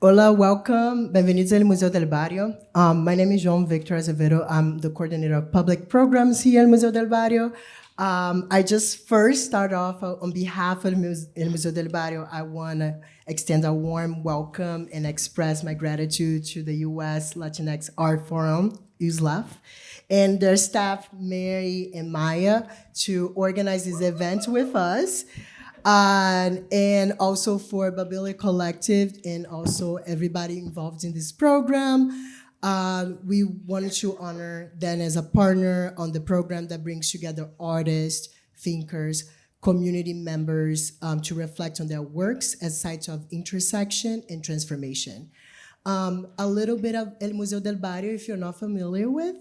Hola, welcome. Bienvenidos al Museo del Barrio. My name is João Victor Azevedo. I'm the coordinator of public programs here at Museo del Barrio. I just first start off on behalf of El Museo del Barrio. I want to extend a warm welcome and express my gratitude to the US Latinx Art Forum, USLAF, and their staff, Mary and Maya, to organize this event with us. And also for Babilla Collectivo and also everybody involved in this program. We wanted to honor them as a partner on the program that brings together artists, thinkers, community members to reflect on their works as sites of intersection and transformation. A little bit of El Museo del Barrio, if you're not familiar with.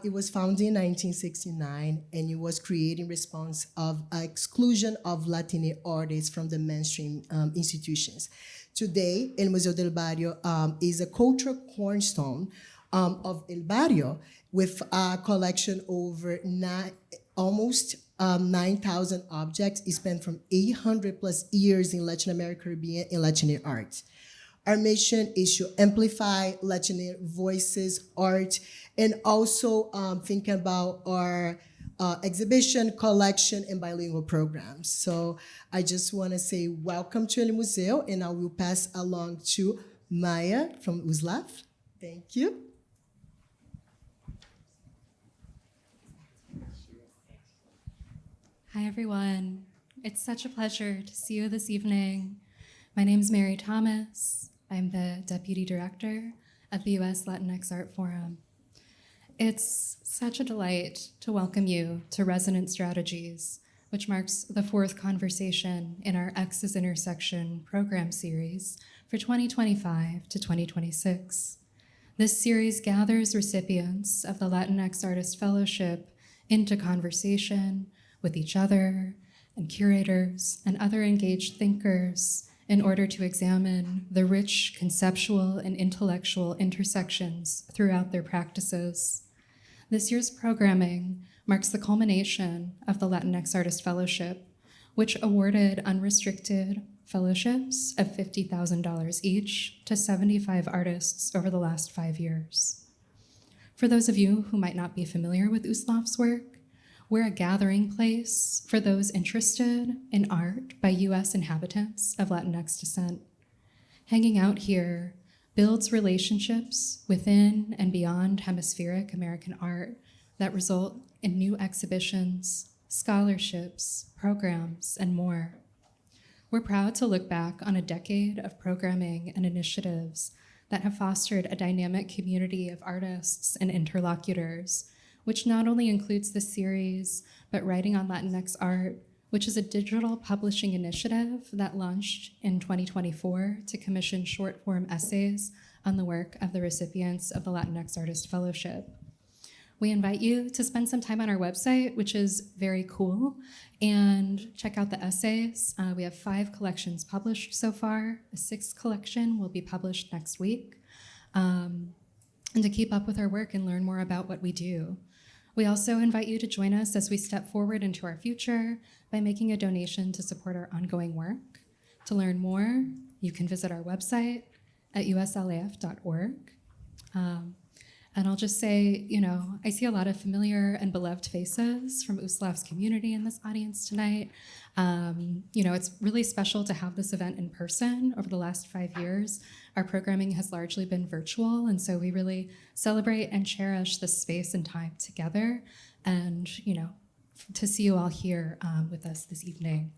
It was founded in 1969, and it was created in response of exclusion of Latinx artists from the mainstream institutions. Today, El Museo del Barrio is a cultural cornerstone of El Barrio with a collection over almost 9,000 objects spent from 800 plus years in Latin America, Caribbean, and Latinx art. Our mission is to amplify Latinx voices, art, and also thinking about our exhibition, collection, and bilingual programs. So I just want to say welcome to El Museo, and I will pass along to Maya from USLAF. Thank you. Hi, everyone. It's such a pleasure to see you this evening. My name is Mary Thomas. I'm the Deputy Director of the US Latinx Art Forum. It's such a delight to welcome you to Resonant Strategies, which marks the fourth conversation in our X's Intersection program series for 2025 to 2026. This series gathers recipients of the Latinx Artist Fellowship into conversation with each other and curators and other engaged thinkers in order to examine the rich conceptual and intellectual intersections throughout their practices. This year's programming marks the culmination of the Latinx Artist Fellowship, which awarded unrestricted fellowships of $50,000 each to 75 artists over the last 5 years. For those of you who might not be familiar with USLAF's work, we're a gathering place for those interested in art by US inhabitants of Latinx descent. Hanging out here builds relationships within and beyond hemispheric American art that result in new exhibitions, scholarships, programs, and more. We're proud to look back on a decade of programming and initiatives that have fostered a dynamic community of artists and interlocutors, which not only includes this series, but Writing on Latinx Art, which is a digital publishing initiative that launched in 2024 to commission short-form essays on the work of the recipients of the Latinx Artist Fellowship. We invite you to spend some time on our website, which is very cool, and check out the essays. We have 5 collections published so far. A 6th collection will be published next week. And to keep up with our work and learn more about what we do. We also invite you to join us as we step forward into our future by making a donation to support our ongoing work. To learn more, you can visit our website at uslaf.org. And I'll just say, I see a lot of familiar and beloved faces from USLAF's community in this audience tonight. It's really special to have this event in person. Over the last 5 years, our programming has largely been virtual, and so we really celebrate and cherish this space and time together, and to see you all here with us this evening.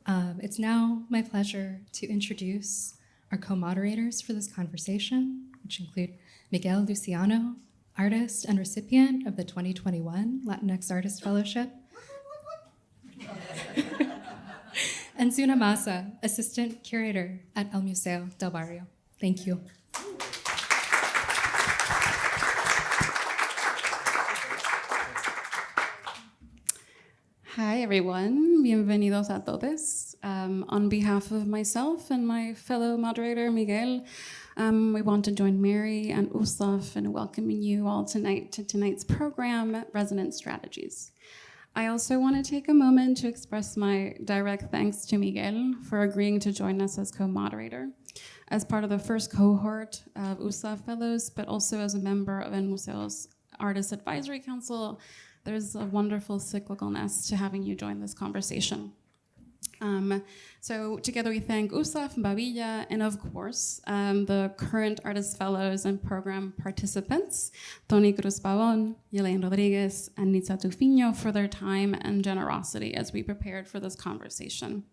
It's now my pleasure to introduce our co-moderators for this conversation, which include Miguel Luciano, artist and recipient of the 2021 Latinx Artist Fellowship, and Zuna Maza, assistant curator at El Museo del Barrio. Thank you. Hi, everyone. Bienvenidos a todos. On behalf of myself and my fellow moderator, Miguel, we want to join Mary and USLAF in welcoming you all tonight to tonight's program, Resonant Strategies. I also want to take a moment to express my direct thanks to Miguel for agreeing to join us as co-moderator. as part of the first cohort of USLAF Fellows, but also as a member of El Museo's Artist Advisory Council. There's a wonderful cyclicalness to having you join this conversation. So together we thank USLAF and Babilla, and of course, the current Artist Fellows and program participants, Tony Cruz Pabón, Yelaine Rodriguez, and Nitza Tufiño, for their time and generosity as we prepared for this conversation.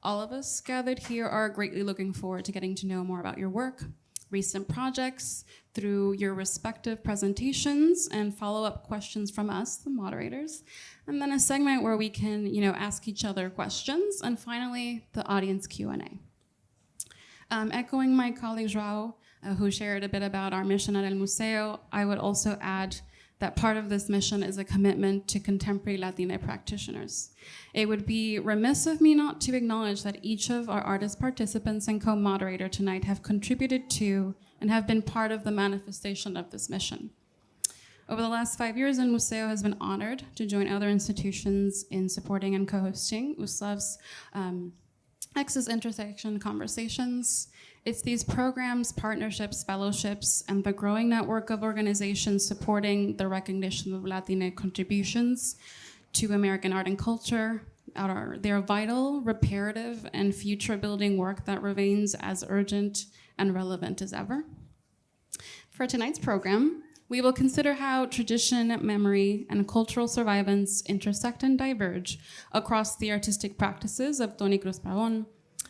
All of us gathered here are greatly looking forward to getting to know more about your work, recent projects, through your respective presentations and follow-up questions from us, the moderators, and then a segment where we can, ask each other questions, and finally, the audience Q&A. Echoing my colleague João, who shared a bit about our mission at El Museo, I would also add that part of this mission is a commitment to contemporary Latina practitioners. It would be remiss of me not to acknowledge that each of our artist participants and co-moderator tonight have contributed to and have been part of the manifestation of this mission. Over the last 5 years, El Museo has been honored to join other institutions in supporting and co-hosting USLAF's Access Intersection Conversations. It's these programs, partnerships, fellowships, and the growing network of organizations supporting the recognition of Latina contributions to American art and culture. Their vital, reparative, and future-building work that remains as urgent and relevant as ever. For tonight's program, we will consider how tradition, memory, and cultural survivance intersect and diverge across the artistic practices of Tony Cruz Pabón,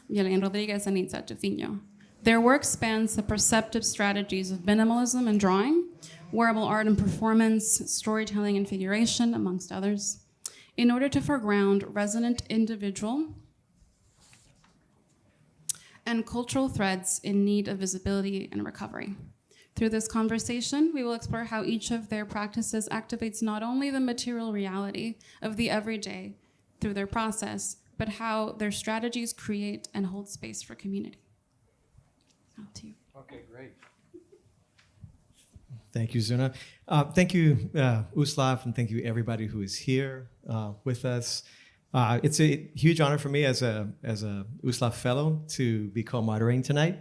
Yelaine Rodriguez, and Nitza Tufiño. Their work spans the perceptive strategies of minimalism and drawing, wearable art and performance, storytelling and figuration, amongst others, in order to foreground resonant individual and cultural threads in need of visibility and recovery. Through this conversation, we will explore how each of their practices activates not only the material reality of the everyday through their process, but how their strategies create and hold space for community. Out to you. Okay, great. Thank you, Zuna. Thank you, USLAF, and thank you everybody who is here with us. It's a huge honor for me as a USLAF fellow to be co-moderating tonight.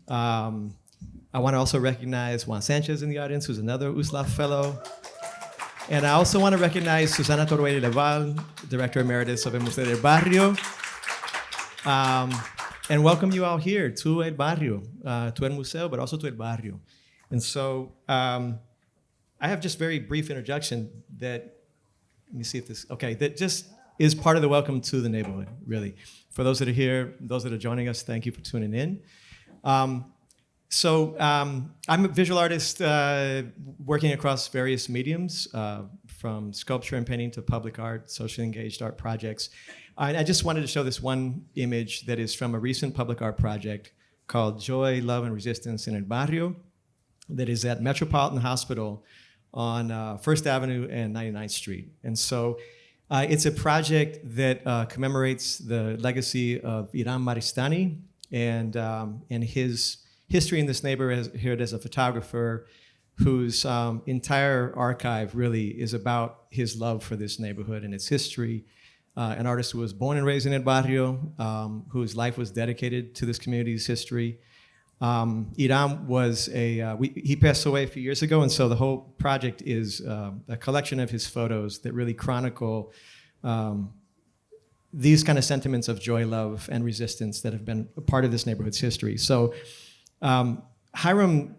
I want to also recognize Juan Sanchez in the audience, who's another USLAF fellow. And I also want to recognize Susana Torruella Leval, Director Emeritus of el Museo del Barrio. And welcome you all here to El Barrio, to El Museo, but also to El Barrio. And so I have just very brief introduction that, let me see if this, okay, that just is part of the welcome to the neighborhood, really. For those that are here, those that are joining us, thank you for tuning in. So I'm a visual artist working across various mediums, from sculpture and painting to public art, socially engaged art projects. I just wanted to show this one image that is from a recent public art project called Joy, Love, and Resistance in El Barrio that is at Metropolitan Hospital on 1st Avenue and 99th Street. And so it's a project that commemorates the legacy of Iram Maristani and his history in this neighborhood as a photographer whose entire archive really is about his love for this neighborhood and its history. An artist who was born and raised in El Barrio, whose life was dedicated to this community's history. Iram was he passed away a few years ago, and so the whole project is a collection of his photos that really chronicle these kind of sentiments of joy, love, and resistance that have been a part of this neighborhood's history. So Hiram,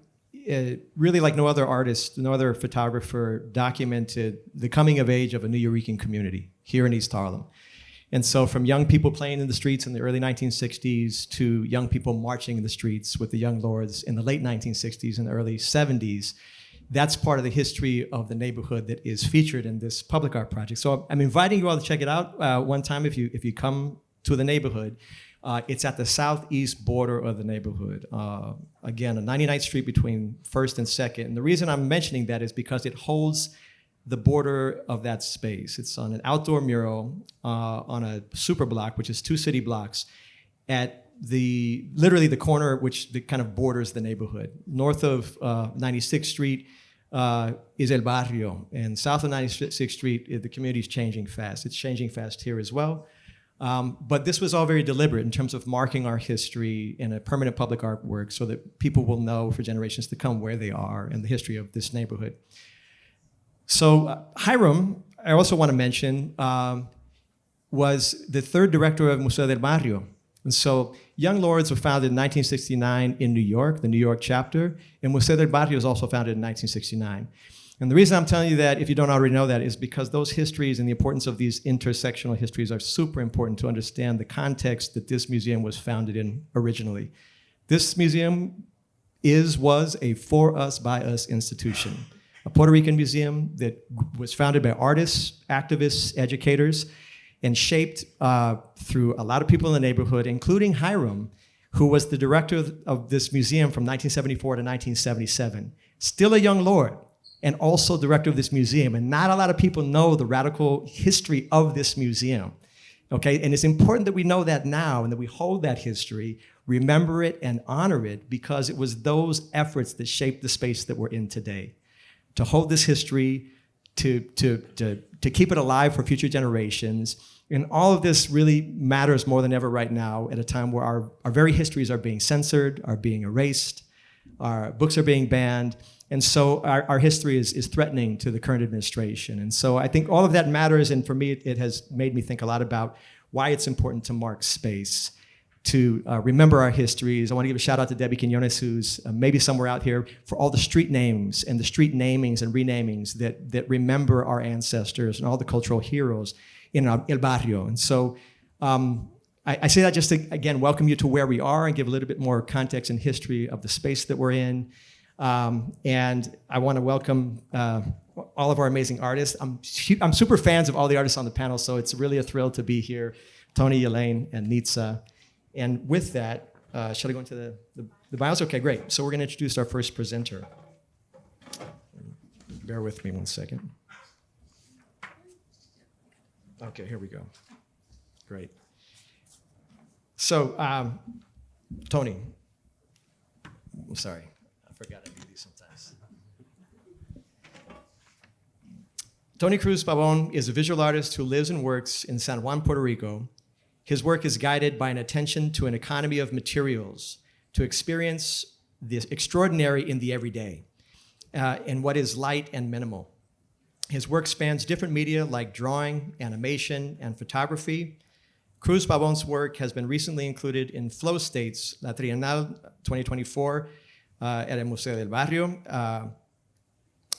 really like no other artist, no other photographer, documented the coming of age of a Nuyorican community here in East Harlem. And so from young people playing in the streets in the early 1960s to young people marching in the streets with the Young Lords in the late 1960s and early 70s, that's part of the history of the neighborhood that is featured in this public art project. So I'm inviting you all to check it out one time if you come to the neighborhood. It's at the southeast border of the neighborhood. Again, on 99th Street between 1st and 2nd. And the reason I'm mentioning that is because it holds the border of that space. It's on an outdoor mural on a super block, which is 2 city blocks, at literally the corner that kind of borders the neighborhood. North of 96th Street is El Barrio, and south of 96th Street, the community is changing fast. It's changing fast here as well. But this was all very deliberate in terms of marking our history in a permanent public artwork so that people will know for generations to come where they are and the history of this neighborhood. So Hiram, I also want to mention, was the third director of Museo del Barrio. And so Young Lords were founded in 1969 in New York, the New York chapter, and Museo del Barrio was also founded in 1969. And the reason I'm telling you that, if you don't already know that, is because those histories and the importance of these intersectional histories are super important to understand the context that this museum was founded in originally. This museum was a for us, by us institution, a Puerto Rican museum that was founded by artists, activists, educators, and shaped through a lot of people in the neighborhood, including Hiram, who was the director of this museum from 1974 to 1977. Still a young lord, and also director of this museum. And not a lot of people know the radical history of this museum, okay? And it's important that we know that now and that we hold that history, remember it and honor it, because it was those efforts that shaped the space that we're in today. To hold this history, to keep it alive for future generations. And all of this really matters more than ever right now at a time where our very histories are being censored, are being erased, our books are being banned. And so our history is threatening to the current administration. And so I think all of that matters, and for me, it has made me think a lot about why it's important to mark space, to remember our histories. I want to give a shout out to Debbie Quinones, who's maybe somewhere out here, for all the street names and the street namings and renamings that remember our ancestors and all the cultural heroes in El Barrio. And so I say that just to, again, welcome you to where we are and give a little bit more context and history of the space that we're in. And I want to welcome all of our amazing artists. I'm super fans of all the artists on the panel, so it's really a thrill to be here. Tony, Yelaine, and Nitza. And with that, shall I go into the bios? Okay, great. So we're going to introduce our first presenter. Bear with me one second. Okay, here we go. Great. So, Tony, I'm sorry. I forgot I do these sometimes. Tony Cruz Pabón is a visual artist who lives and works in San Juan, Puerto Rico. His work is guided by an attention to an economy of materials, to experience the extraordinary in the everyday, and what is light and minimal. His work spans different media like drawing, animation, and photography. Cruz Pabón's work has been recently included in Flow States, La Trienal 2024, at el Museo del Barrio.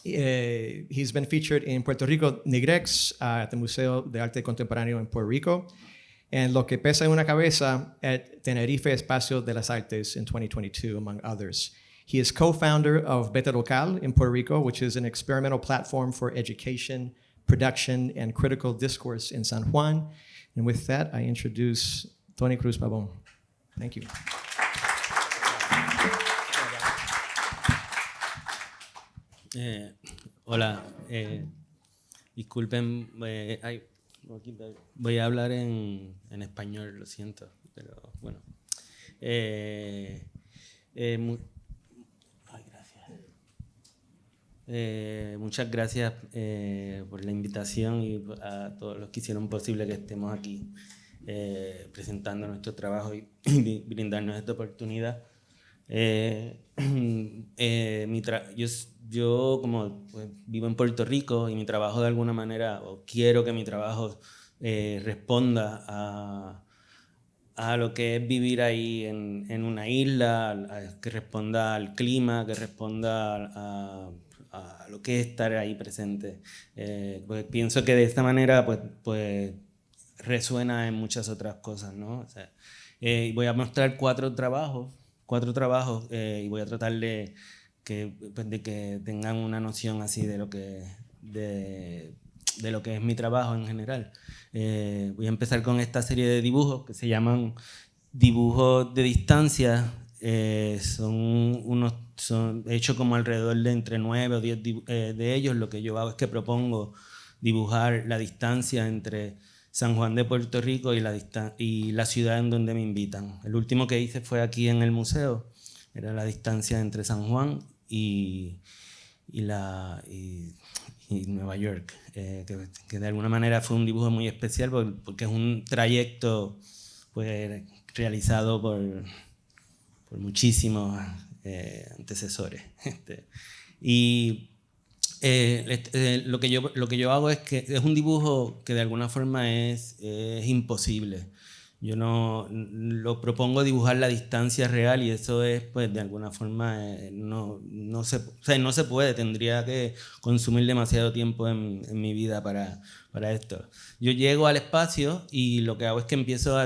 He's been featured in Puerto Rico Nigrex at the Museo de Arte Contemporáneo in Puerto Rico, and Lo que pesa en una cabeza at Tenerife Espacio de las Artes in 2022, among others. He is co-founder of Beta Local in Puerto Rico, which is an experimental platform for education, production, and critical discourse in San Juan. And with that, I introduce Tony Cruz Pabón. Thank you. Hola, disculpen, voy a hablar en español, lo siento, pero bueno. Muchas gracias por la invitación y a todos los que hicieron posible que estemos aquí presentando nuestro trabajo y brindarnos esta oportunidad. Yo como pues, vivo en Puerto Rico y mi trabajo de alguna manera, o quiero que mi trabajo responda a lo que es vivir ahí en una isla, que responda al clima, que responda a lo que es estar ahí presente. Pues pienso que de esta manera pues resuena en muchas otras cosas, ¿no? O sea, voy a mostrar cuatro trabajos y voy a tratar de que tengan una noción así de lo que es mi trabajo en general. Voy a empezar con esta serie de dibujos que se llaman dibujos de distancia. Son hechos como alrededor de entre 9 o 10 de ellos. Lo que yo hago es que propongo dibujar la distancia entre San Juan de Puerto Rico y la ciudad en donde me invitan. El último que hice fue aquí en el museo. Era la distancia entre San Juan y y Nueva York, que de alguna manera fue un dibujo muy especial porque es un trayecto pues, realizado por muchísimos antecesores. Y lo que yo hago es que es un dibujo que de alguna forma es imposible. Yo no lo propongo dibujar la distancia real y eso es, pues, de alguna forma no se puede. Tendría que consumir demasiado tiempo en mi vida para esto. Yo llego al espacio y lo que hago es que empiezo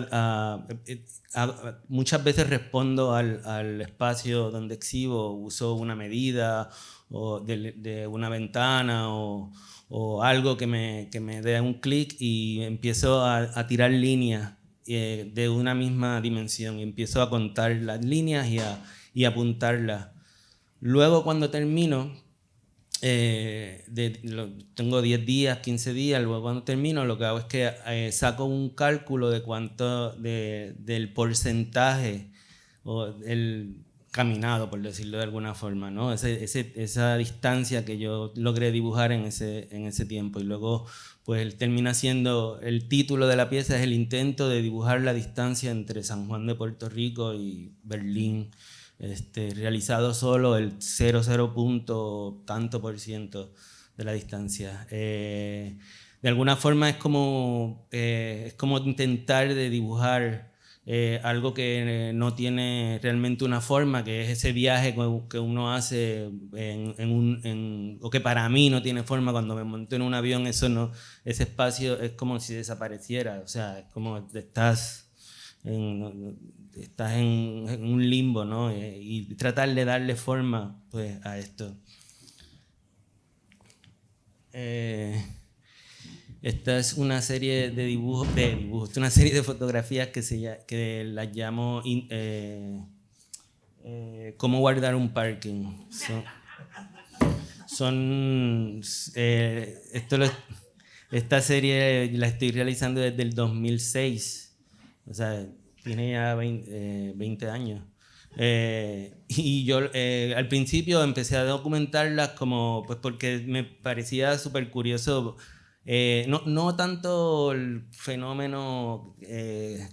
muchas veces respondo al espacio donde exhibo, uso una medida o de una ventana o algo que me dé un clic y empiezo a tirar líneas de una misma dimensión y empiezo a contar las líneas y apuntarlas. Luego cuando termino, tengo 10 días, 15 días, luego cuando termino lo que hago es que saco un cálculo de cuánto del porcentaje o el caminado, por decirlo de alguna forma, ¿no? Esa distancia que yo logré dibujar en ese tiempo y luego pues termina siendo el título de la pieza es el intento de dibujar la distancia entre San Juan de Puerto Rico y Berlín, realizado solo el 0,0 punto tanto por ciento de la distancia. De alguna forma es como intentar de dibujar algo que no tiene realmente una forma, que es ese viaje que uno hace o que para mí no tiene forma. Cuando me monto en un avión, ese espacio es como si desapareciera, o sea, es como estás en un limbo, ¿no? Y tratar de darle forma, pues, a esto. Esta es una serie de dibujos, una serie de fotografías que las llamo cómo guardar un parking. Esta serie la estoy realizando desde el 2006, o sea, tiene ya 20 años. Y yo al principio empecé a documentarlas pues porque me parecía súper curioso. No tanto el fenómeno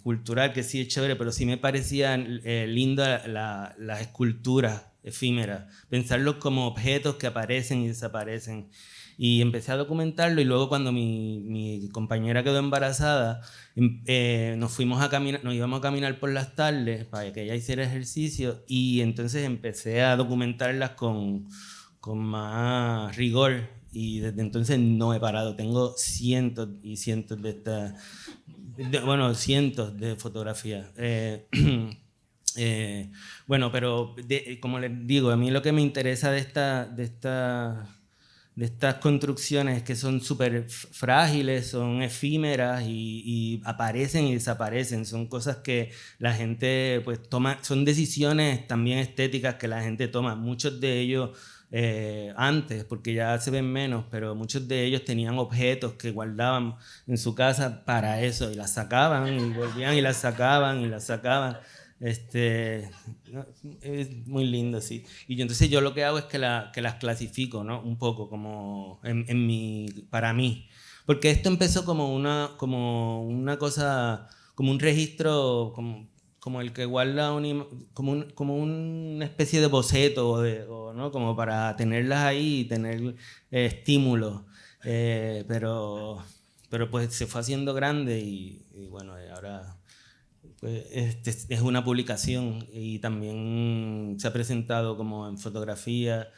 cultural, que sí es chévere, pero sí me parecían lindas las esculturas efímeras, pensarlos como objetos que aparecen y desaparecen. Y empecé a documentarlo y luego cuando mi compañera quedó embarazada, nos íbamos a caminar por las tardes para que ella hiciera ejercicio y entonces empecé a documentarlas con más rigor. Y desde entonces no he parado. Tengo cientos y cientos cientos de fotografías. Bueno, pero como les digo, a mí lo que me interesa de estas construcciones es que son súper frágiles, son efímeras y aparecen y desaparecen. Son cosas que la gente pues toma, son decisiones también estéticas que la gente toma. Muchos de ellos antes, porque ya se ven menos, pero muchos de ellos tenían objetos que guardaban en su casa para eso y las sacaban y volvían y las sacaban y las sacaban. Es muy lindo, sí. Y entonces yo lo que hago es que las clasifico, ¿no? Un poco como para mí. Porque esto empezó como una cosa, como un registro, como el que guarda como una especie de boceto, ¿no? Como para tenerlas ahí y tener estímulos. Pero pues se fue haciendo grande y bueno, ahora pues, es una publicación y también se ha presentado como en fotografía.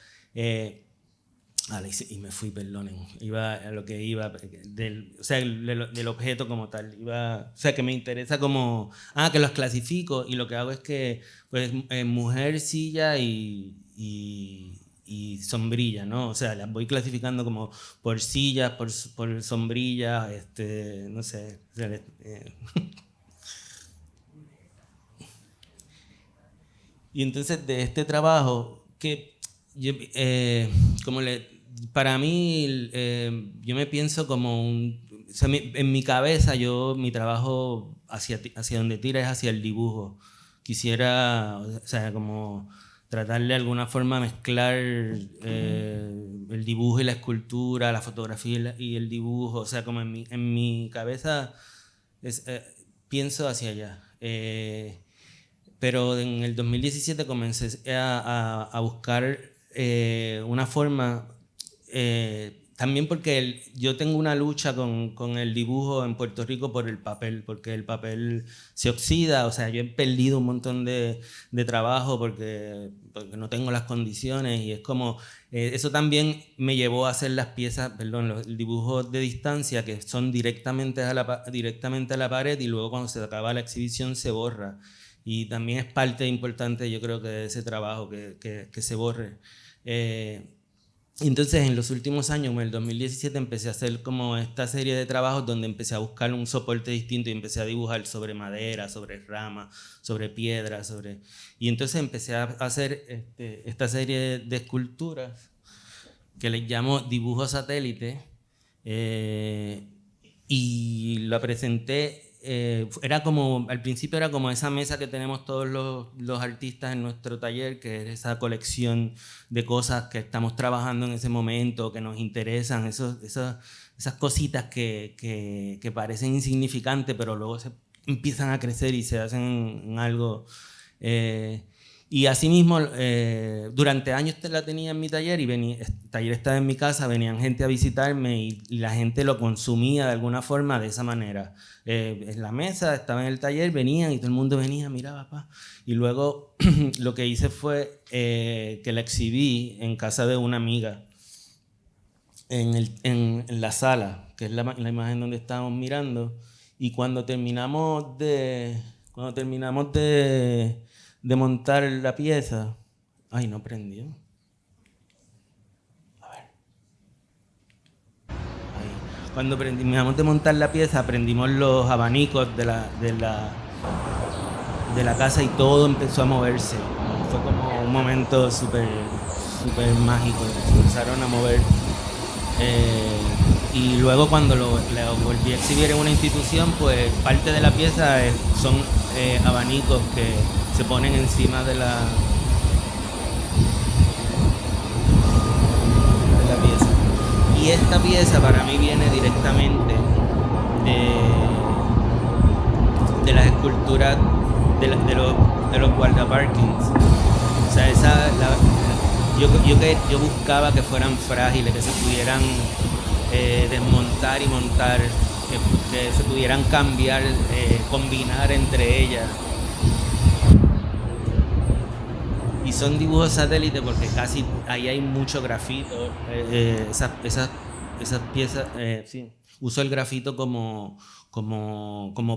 Y me fui, perdonen. Iba a lo que iba, del objeto como tal. O sea, que me interesa como, que los clasifico y lo que hago es que, pues, mujer, silla y sombrilla, ¿no? O sea, las voy clasificando como por sillas, por sombrillas, no sé. Y entonces de este trabajo, que yo, para mí, yo me pienso como o sea, en mi cabeza, mi trabajo hacia donde tira es hacia el dibujo. Quisiera, o sea, como tratar de alguna forma mezclar el dibujo y la escultura, la fotografía y el dibujo, o sea, como en mi cabeza pienso hacia allá. Pero en el 2017 comencé a buscar una forma, también porque yo tengo una lucha con el dibujo en Puerto Rico por el papel, porque el papel se oxida, o sea, yo he perdido un montón de trabajo porque no tengo las condiciones, y es como, eso también me llevó a hacer las piezas, perdón, el dibujo de distancia, que son directamente a la pared, y luego cuando se acaba la exhibición se borra. Y también es parte importante, yo creo, que de ese trabajo, que se borre. Entonces, en los últimos años, en el 2017, empecé a hacer como esta serie de trabajos donde empecé a buscar un soporte distinto y empecé a dibujar sobre madera, sobre rama, sobre piedra, y entonces empecé a hacer esta serie de esculturas que les llamo dibujo satélite, y la presenté. Era como, al principio era como esa mesa que tenemos todos los artistas en nuestro taller, que es esa colección de cosas que estamos trabajando en ese momento, que nos interesan, esas cositas que parecen insignificantes, pero luego se empiezan a crecer y se hacen en algo. Y asimismo, durante años la tenía en mi taller, y el taller estaba en mi casa, venían gente a visitarme y la gente lo consumía de alguna forma de esa manera. En la mesa, estaba en el taller, venían y todo el mundo venía, miraba, papá. Y luego lo que hice fue que la exhibí en casa de una amiga, en la sala, que es la imagen donde estábamos mirando. Y cuando terminamos de montar la pieza... Ay, no prendió. A ver. Ahí. Cuando terminamos de montar la pieza, prendimos los abanicos de la casa y todo empezó a moverse. Fue como un momento súper mágico. Se empezaron a mover. Y luego cuando lo volví a exhibir en una institución, pues parte de la pieza son abanicos que se ponen encima de la pieza. Y esta pieza para mí viene directamente de las esculturas de los guardaparkings. O sea, yo buscaba que fueran frágiles, que se pudieran desmontar y montar, que se pudieran cambiar, combinar entre ellas. Y son dibujos satélite porque casi ahí hay mucho grafito. Esas piezas, sí. Uso el grafito como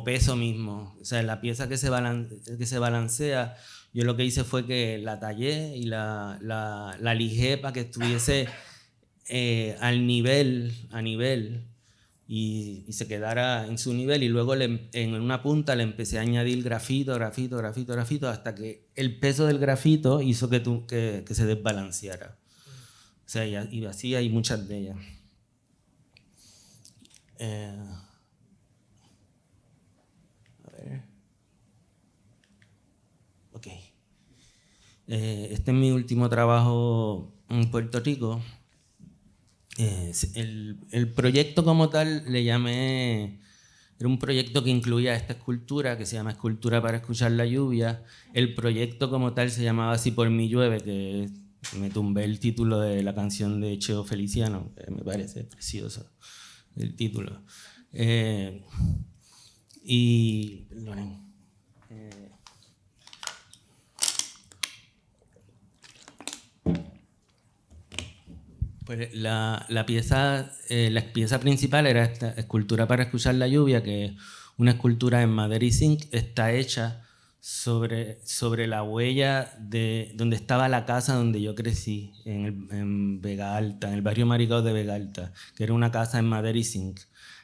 peso mismo. O sea, la pieza que se balancea, yo lo que hice fue que la tallé y la lijé para que estuviese a nivel y se quedara en su nivel, y luego en una punta le empecé a añadir grafito hasta que el peso del grafito hizo que se desbalanceara. O sea, y así hay muchas de ellas. A ver. Ok. Este es mi último trabajo en Puerto Rico. El proyecto como tal le llamé, era un proyecto que incluía esta escultura que se llama Escultura para escuchar la lluvia. El proyecto como tal se llamaba Si por mí llueve, que me tumbé el título de la canción de Cheo Feliciano, que me parece precioso el título. Perdonen. Pues la pieza principal era esta Escultura para escuchar la lluvia, que es una escultura en madera y zinc. Está hecha sobre la huella de donde estaba la casa donde yo crecí, en Vega Alta, en el barrio Maricao de Vega Alta, que era una casa en madera y zinc.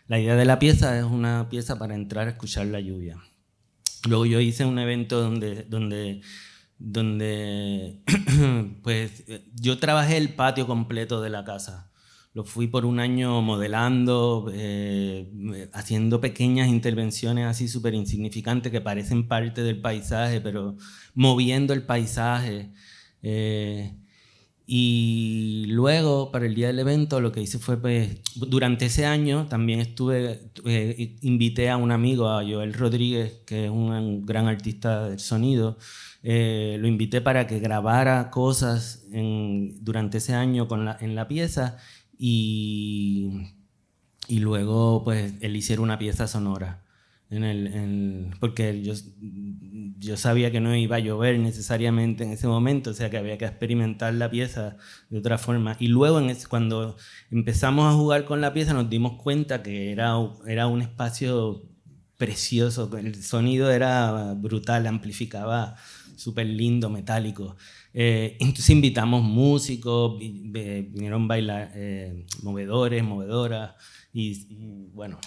La idea de la pieza es una pieza para entrar a escuchar la lluvia. Luego yo hice un evento donde pues yo trabajé el patio completo de la casa. Lo fui por un año modelando, haciendo pequeñas intervenciones así súper insignificantes que parecen parte del paisaje, pero moviendo el paisaje. Y luego, para el día del evento, lo que hice fue, pues, durante ese año también invité a un amigo, a Yelaine Rodriguez, que es un gran artista del sonido. Lo invité para que grabara cosas durante ese año en la pieza y luego, pues, él hiciera una pieza sonora. Porque yo sabía que no iba a llover necesariamente en ese momento, o sea que había que experimentar la pieza de otra forma. Y luego, cuando empezamos a jugar con la pieza, nos dimos cuenta que era un espacio precioso, el sonido era brutal, amplificaba súper lindo, metálico. Entonces invitamos músicos, vinieron bailar, movedoras. Y bueno,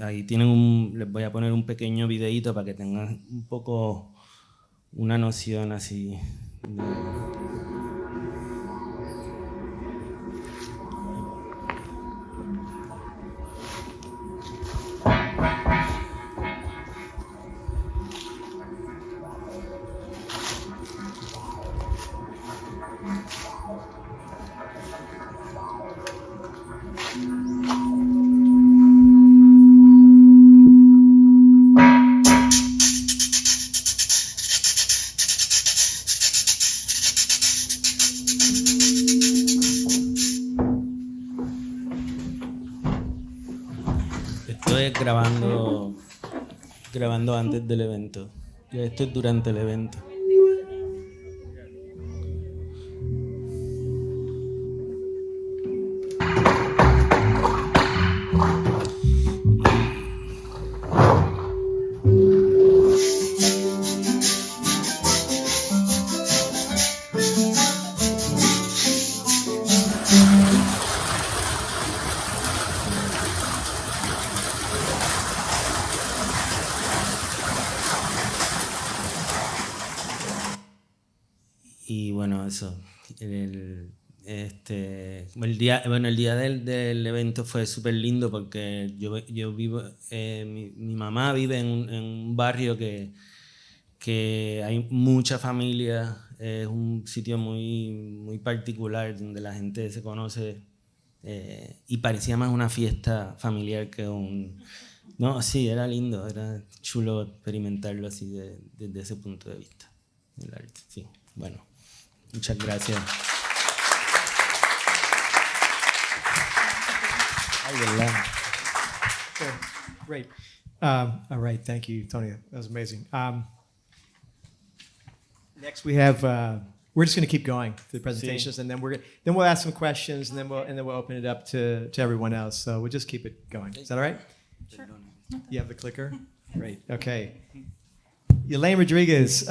ahí tienen les voy a poner un pequeño videíto para que tengan un poco una noción así. Estoy grabando antes del evento. Esto es durante el evento. Y bueno, eso. El día del evento fue súper lindo porque yo vivo, mi mamá vive en un barrio que hay mucha familia, es un sitio muy, muy particular donde la gente se conoce y parecía más una fiesta familiar que No, sí, era lindo, era chulo experimentarlo así desde ese punto de vista. El arte, sí, bueno. Muchas gracias. Ay, verdad. Great. All right, thank you, Tony. That was amazing. Next, we have. We're just going to keep going through the presentations, and then we'll ask some questions, and then we'll open it up to everyone else. So we'll just keep it going. Is that all right? Sure. You have the clicker? Great. Okay. Yelaine Rodriguez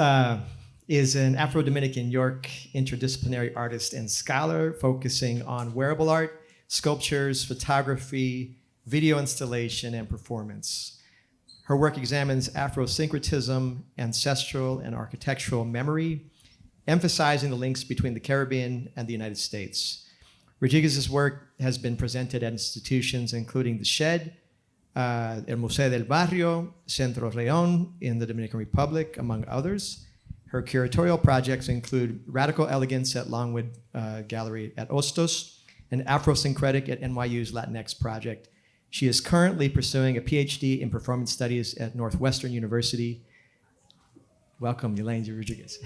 is an Afro-Dominican York interdisciplinary artist and scholar focusing on wearable art, sculptures, photography, video installation, and performance. Her work examines Afro-syncretism, ancestral and architectural memory, emphasizing the links between the Caribbean and the United States. Rodriguez's work has been presented at institutions including the Shed, el Museo del Barrio, Centro León in the Dominican Republic, among others. Her curatorial projects include Radical Elegance at Longwood Gallery at Hostos and Afrosyncretic at NYU's Latinx Project. She is currently pursuing a PhD in Performance Studies at Northwestern University. Welcome, Yelaine Rodriguez.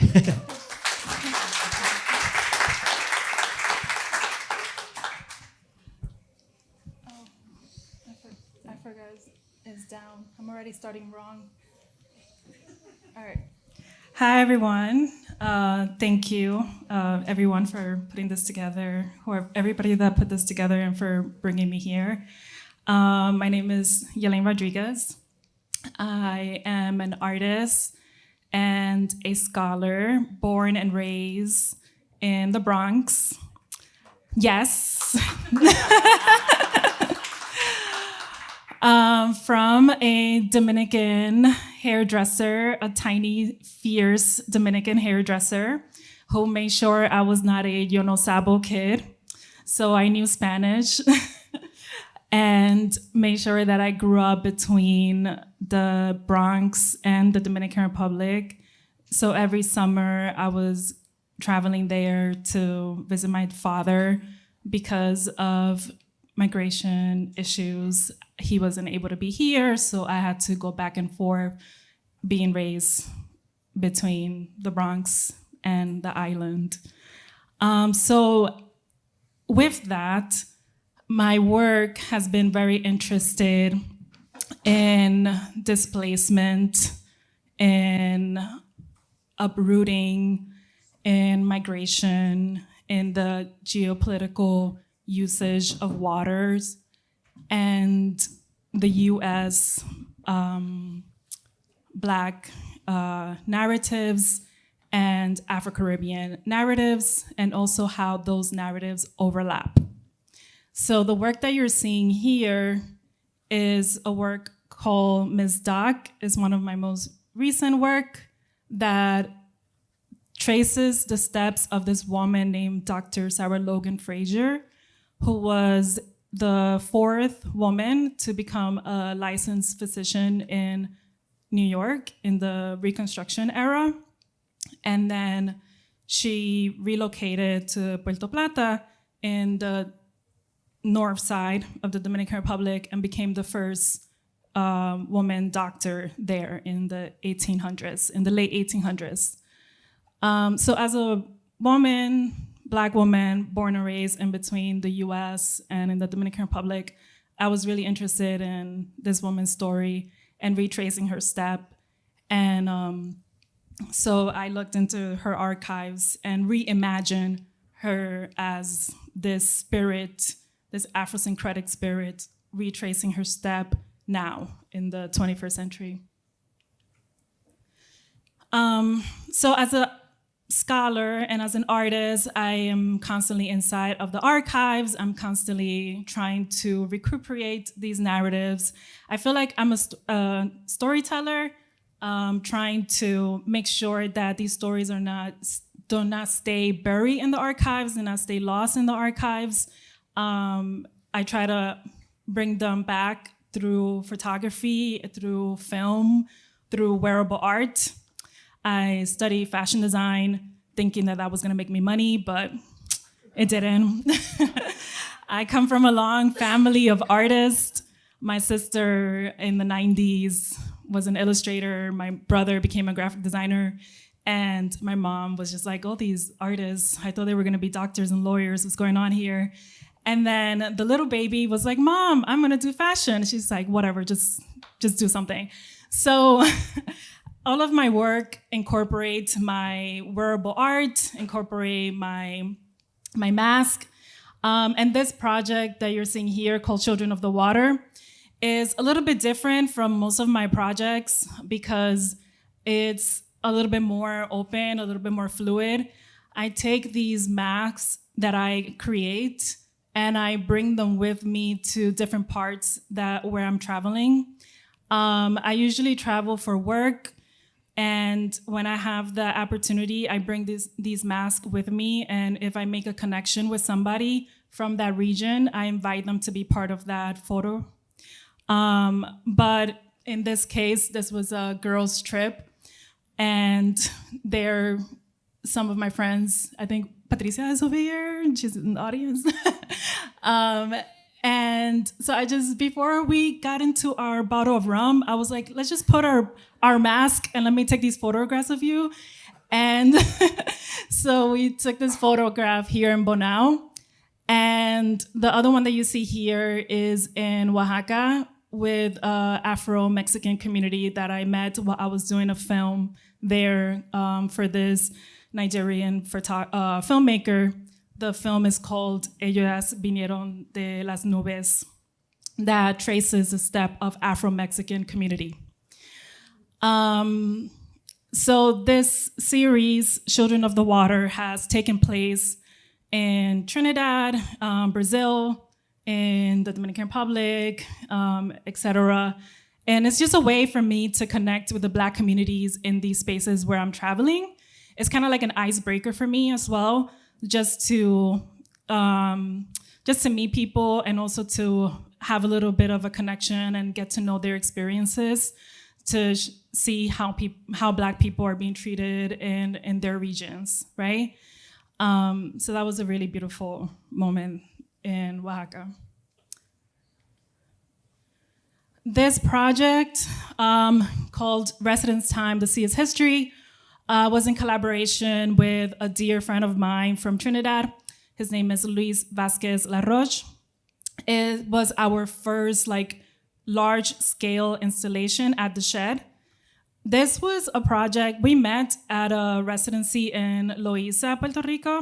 I forgot it's down. I'm already starting wrong. All right. Hi, everyone. Thank you, everyone, for putting this together, or everybody that put this together and for bringing me here. My name is Yelaine Rodriguez. I am an artist and a scholar born and raised in the Bronx. Yes. From a Dominican hairdresser, a tiny, fierce Dominican hairdresser who made sure I was not a yo no sabo kid. So I knew Spanish and made sure that I grew up between the Bronx and the Dominican Republic. So every summer I was traveling there to visit my father. Because of migration issues, he wasn't able to be here, so I had to go back and forth, being raised between the Bronx and the island. So with that, my work has been very interested in displacement, in uprooting, in migration, in the geopolitical usage of waters, and the US Black narratives and Afro-Caribbean narratives, and also how those narratives overlap. So the work that you're seeing here is a work called Ms. Doc. It's one of my most recent work that traces the steps of this woman named Dr. Sarah Logan Frazier, who was the fourth woman to become a licensed physician in New York in the Reconstruction era. And then she relocated to Puerto Plata in the north side of the Dominican Republic and became the first woman doctor there in the 1800s, in the late 1800s. So as a woman, Black woman, born and raised in between the US and in the Dominican Republic, I was really interested in this woman's story and retracing her step. And so I looked into her archives and reimagined her as this spirit, this Afrosyncretic spirit, retracing her step now in the 21st century. So as a scholar and as an artist, I am constantly inside of the archives. I'm constantly trying to recuperate these narratives. I feel like I'm a storyteller, trying to make sure that these stories do not stay buried in the archives and not stay lost in the archives. I try to bring them back through photography, through film, through wearable art. I studied fashion design, thinking that that was gonna make me money, but it didn't. I come from a long family of artists. My sister in the 90s was an illustrator. My brother became a graphic designer. And my mom was just like, oh, these artists, I thought they were gonna be doctors and lawyers, what's going on here? And then the little baby was like, Mom, I'm gonna do fashion. She's like, whatever, just do something. So all of my work incorporates my wearable art, incorporate my mask. And this project that you're seeing here called Children of the Water is a little bit different from most of my projects because it's a little bit more open, a little bit more fluid. I take these masks that I create and I bring them with me to different parts where I'm traveling. I usually travel for work, and when I have the opportunity, I bring these masks with me, and if I make a connection with somebody from that region, I invite them to be part of that photo. But in this case, this was a girls' trip, and some of my friends, I think Patricia is over here, and she's in the audience. And so before we got into our bottle of rum, I was like, let's just put our mask and let me take these photographs of you. And so we took this photograph here in Bonao. And the other one that you see here is in Oaxaca with an Afro-Mexican community that I met while I was doing a film there for this Nigerian filmmaker. The film is called Ellas Vinieron de las Nubes, that traces the step of Afro-Mexican community. So this series, Children of the Water, has taken place in Trinidad, Brazil, in the Dominican Republic, etc. And it's just a way for me to connect with the Black communities in these spaces where I'm traveling. It's kind of like an icebreaker for me as well, just to meet people and also to have a little bit of a connection and get to know their experiences, to see how Black people are being treated in their regions, right? So that was a really beautiful moment in Oaxaca. This project called Residence Time, The Sea is History, was in collaboration with a dear friend of mine from Trinidad. His name is Luis Vasquez Laroche. It was our first large-scale installation at the Shed. This was a project we met at a residency in Loíza, Puerto Rico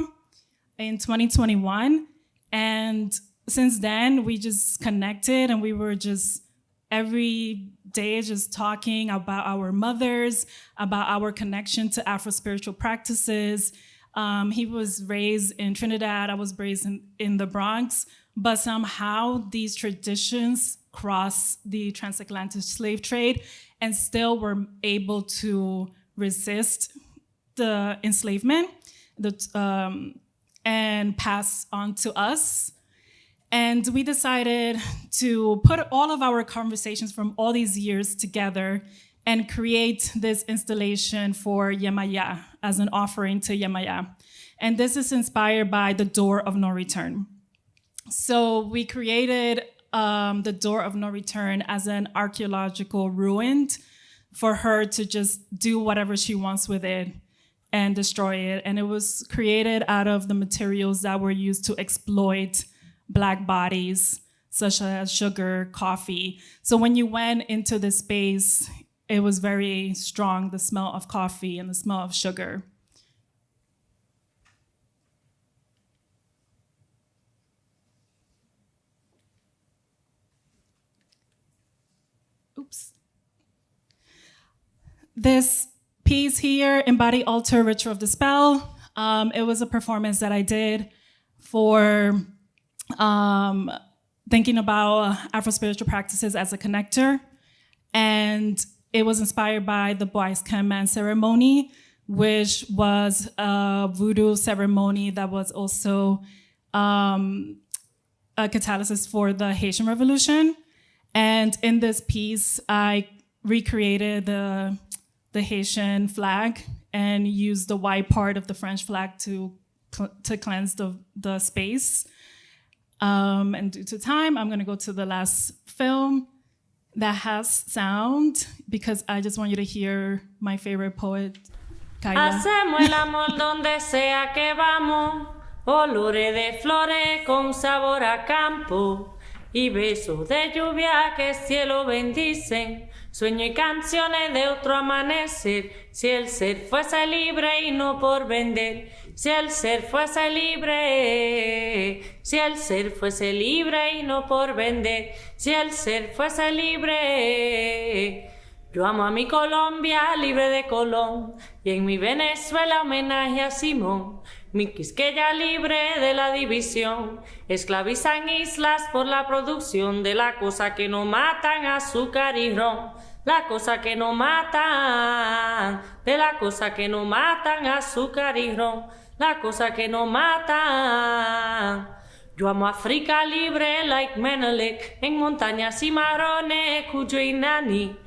in 2021. And since then, we just connected and we were just every day just talking about our mothers, about our connection to Afro-spiritual practices. He was raised in Trinidad, I was raised in the Bronx, but somehow these traditions cross the transatlantic slave trade and still were able to resist the enslavement and pass on to us. And we decided to put all of our conversations from all these years together and create this installation for Yemaya as an offering to Yemaya. And this is inspired by the Door of No Return. So we created the Door of No Return as an archaeological ruin for her to just do whatever she wants with it and destroy it. And it was created out of the materials that were used to exploit Black bodies, such as sugar, coffee. So when you went into the space, it was very strong, the smell of coffee and the smell of sugar. Oops. This piece here, Embody, Alter, Ritual of the Spell, it was a performance that I did for thinking about Afro-spiritual practices as a connector. And it was inspired by the Bois Khmer ceremony, which was a voodoo ceremony that was also a catalyst for the Haitian Revolution. And in this piece, I recreated the Haitian flag and used the white part of the French flag to cleanse the space. And due to time, I'm going to go to the last film that has sound, because I just want you to hear my favorite poet, Kaila. Hacemos el amor donde sea que vamos, olores de flores con sabor a campo y besos de lluvia que el cielo bendicen, sueño y canciones de otro amanecer. Si el ser fuese libre y no por vender, si el ser fuese libre, si el ser fuese libre y no por vender, si el ser fuese libre. Yo amo a mi Colombia, libre de Colón, y en mi Venezuela homenaje a Simón. Mi Quisqueya libre de la división, esclavizan islas por la producción de la cosa que no matan, azúcar y ron. La cosa que no matan, de la cosa que no matan, azúcar y ron. La cosa que no matan. Yo amo África libre, like Menelik, en montañas y marones, Cuyo y Nani.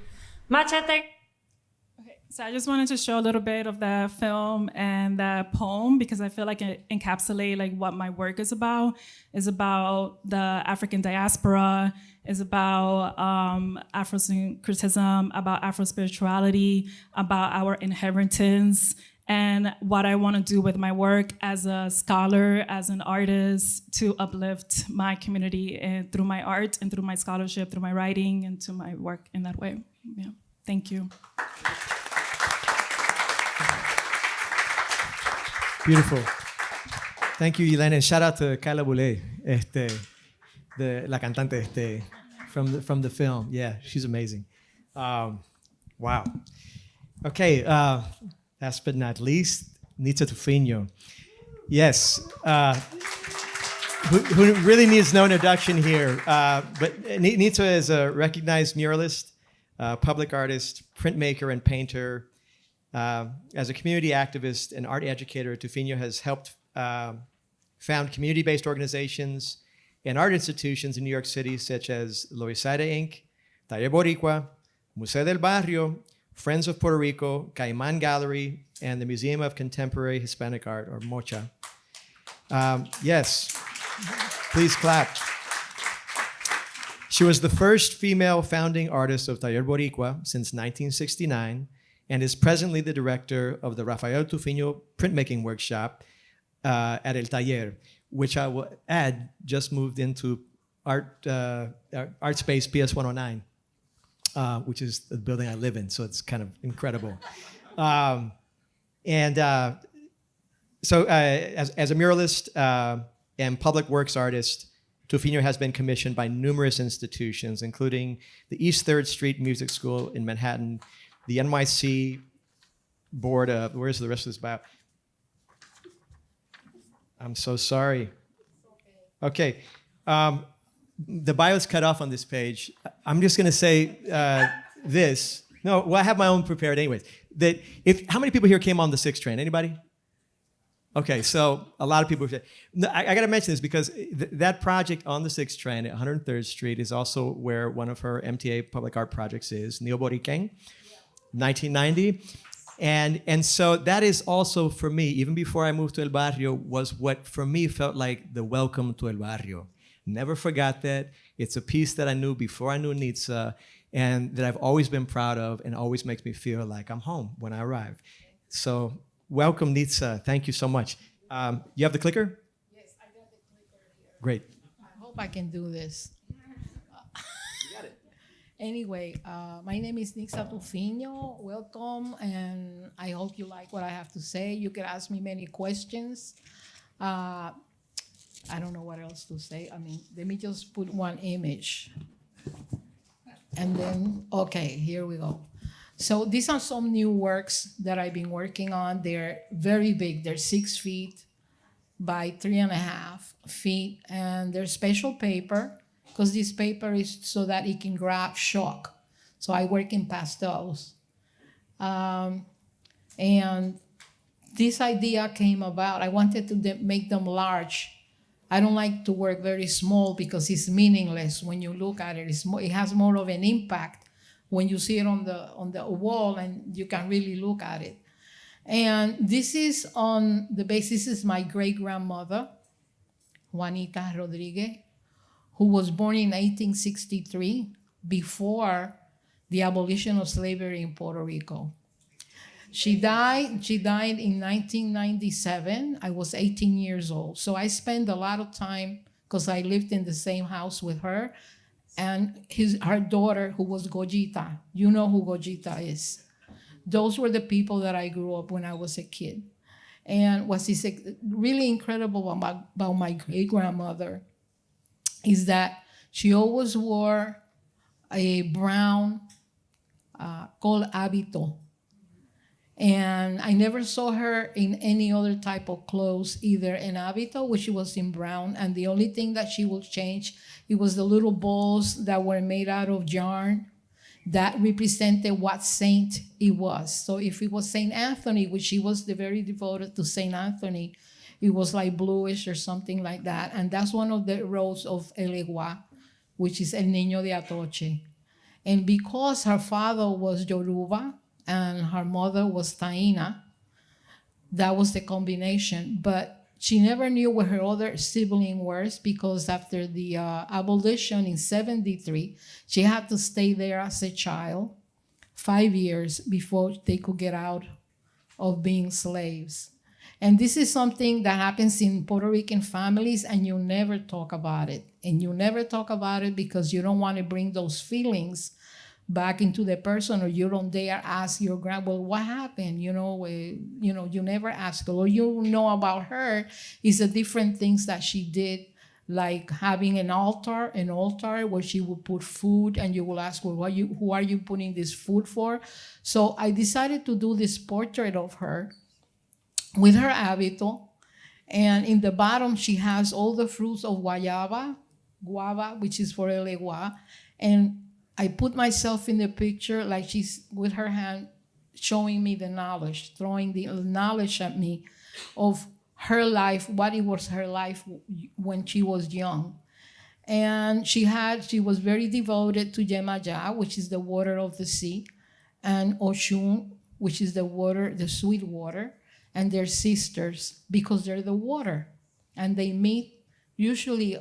Machete. Okay, so I just wanted to show a little bit of that film and that poem because I feel like it encapsulates what my work is about. It's about the African diaspora. It's about Afrosyncretism, about Afro-spirituality, about our inheritance, and what I want to do with my work as a scholar, as an artist, to uplift my community and through my art and through my scholarship, through my writing, and to my work in that way. Yeah. Thank you. Beautiful. Thank you, Yelaine. And shout out to Kaila Boulay, la cantante from the film. Yeah, she's amazing. Wow. Okay, last but not least, Nitza Tufiño. Yes, who really needs no introduction here. But Nitza is a recognized muralist, public artist, printmaker, and painter. As a community activist and art educator, Tufiño has helped found community-based organizations and art institutions in New York City, such as Loisaida Inc., Taller Boricua, Museo del Barrio, Friends of Puerto Rico, Caimán Gallery, and the Museum of Contemporary Hispanic Art, or MOCHA. Yes, please clap. She was the first female founding artist of Taller Boricua since 1969 and is presently the director of the Rafael Tufiño printmaking workshop at El Taller, which I will add just moved into art space PS 109, which is the building I live in, so it's kind of incredible. So as a muralist and public works artist, Tufiño has been commissioned by numerous institutions, including the East 3rd Street Music School in Manhattan, the NYC Board of, where's the rest of this bio? I'm so sorry. Okay. The bio is cut off on this page. I'm just going to say this. No, well, I have my own prepared anyways. How many people here came on the 6 train? Anybody? Okay, so a lot of people. I got to mention this because that project on the 6th train at 103rd Street is also where one of her MTA public art projects is, Neo Boriquen, 1990. And so that is also for me, even before I moved to El Barrio, was what for me felt like the welcome to El Barrio. Never forgot that. It's a piece that I knew before I knew Nitza and that I've always been proud of and always makes me feel like I'm home when I arrive. So welcome, Nitza. Thank you so much. You have the clicker? Yes, I got the clicker here. Great. I hope I can do this. You got it. Anyway, my name is Nitza Tufiño. Welcome, and I hope you like what I have to say. You can ask me many questions. I don't know what else to say. I mean, let me just put one image. And then, okay, here we go. So these are some new works that I've been working on. They're very big. They're 6 feet by 3.5 feet. And they're special paper because this paper is so that it can grab shock. So I work in pastels. And this idea came about. I wanted to make them large. I don't like to work very small because it's meaningless when you look at it. It has more of an impact when you see it on the wall and you can really look at it. And this is on the basis, this is my great-grandmother, Yelaine Rodriguez, who was born in 1863 before the abolition of slavery in Puerto Rico. She died in 1997. I was 18 years old. So I spent a lot of time because I lived in the same house with her and her daughter, who was Gojita. You know who Gojita is. Those were the people that I grew up when I was a kid. And what's really incredible about my great-grandmother is that she always wore a brown called hábito. And I never saw her in any other type of clothes, either in hábito, which was in brown, and the only thing that she would change, it was the little balls that were made out of yarn that represented what saint it was. So if it was Saint Anthony, which she was very devoted to Saint Anthony, it was like bluish or something like that. And that's one of the roles of El Egua, which is El Niño de Atoche. And because her father was Yoruba, and her mother was Taína, that was the combination. But she never knew what her other sibling was because after the abolition in 73, she had to stay there as a child 5 years before they could get out of being slaves. And this is something that happens in Puerto Rican families, and you never talk about it. And you never talk about it because you don't want to bring those feelings back into the person, or you don't dare ask your grandma, well, what happened? You never ask her. All you know about her is the different things that she did, like having an altar where she would put food, and you will ask, well, who are you putting this food for? So I decided to do this portrait of her with her hábito, and in the bottom she has all the fruits of guava, which is for El Egua, and I put myself in the picture like she's with her hand showing me the knowledge, throwing the knowledge at me of her life, what it was her life when she was young. And she was very devoted to Yemaya, which is the water of the sea, and Oshun, which is the water, the sweet water, and they're sisters because they're the water. and they meet usually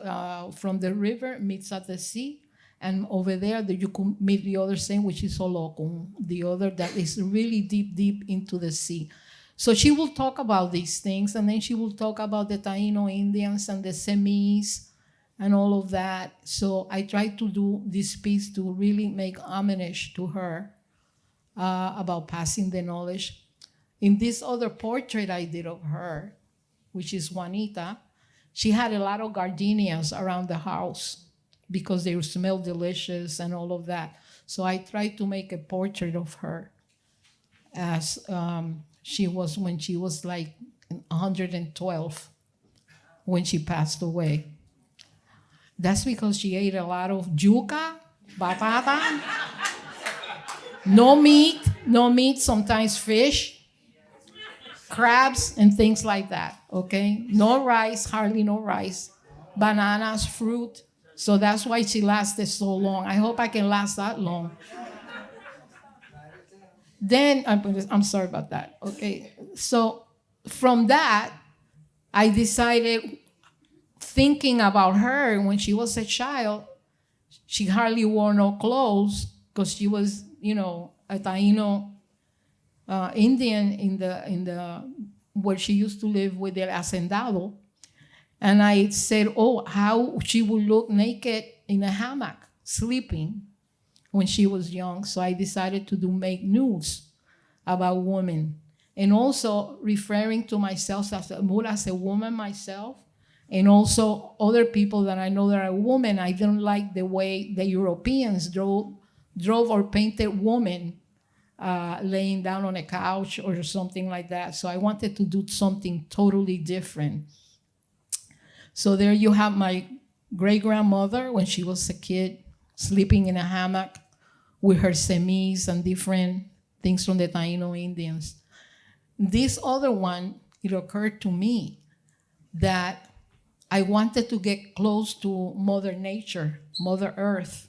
from the river meets at the sea, and over there you could meet the other same, which is Olokun, the other that is really deep into the sea. So she will talk about these things, and then she will talk about the Taino Indians and the Semis and all of that. So I try to do this piece to really make homage to her about passing the knowledge. In this other portrait I did of her, which is Juanita, she had a lot of gardenias around the house because they smell delicious and all of that. So I tried to make a portrait of her as she was when she was like 112 when she passed away. That's because she ate a lot of yuca, batata, no meat, sometimes fish, crabs, and things like that, okay? No rice, hardly no rice, bananas, fruit. So that's why she lasted so long. I hope I can last that long. Then, I'm sorry about that, okay? So from that, I decided, thinking about her when she was a child, she hardly wore no clothes because she was, a Taino Indian in the where she used to live with El Hacendado. And I said, how she would look naked in a hammock, sleeping when she was young. So I decided to make nudes about women. And also referring to myself as a woman myself, and also other people that I know that are women. I don't like the way the Europeans drove or painted women laying down on a couch or something like that. So I wanted to do something totally different. So there you have my great-grandmother when she was a kid, sleeping in a hammock with her semis and different things from the Taino Indians. This other one, it occurred to me that I wanted to get close to Mother Nature, Mother Earth,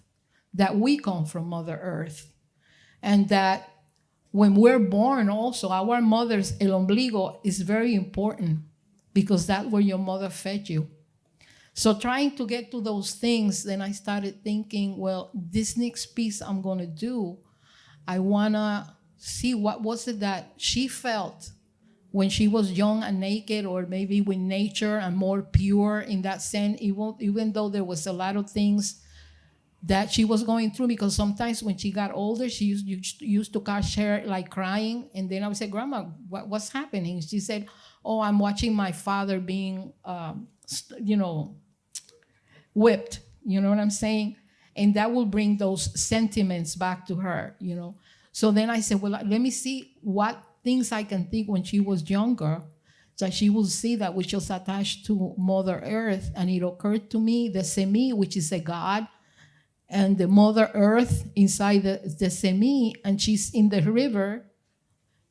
that we come from Mother Earth. And that when we're born also, our mother's, el ombligo, is very important because that's where your mother fed you. So trying to get to those things, then I started thinking, well, this next piece I'm gonna do, I wanna see what was it that she felt when she was young and naked, or maybe with nature and more pure in that sense, even though there was a lot of things that she was going through, because sometimes when she got older, she used to catch her like crying, and then I would say, Grandma, what's happening? She said, oh, I'm watching my father being, whipped, you know what I'm saying? And that will bring those sentiments back to her, So then I said, well, let me see what things I can think when she was younger, so she will see that which is attached to Mother Earth. And it occurred to me, the Semi, which is a god, and the Mother Earth inside the Semi, and she's in the river,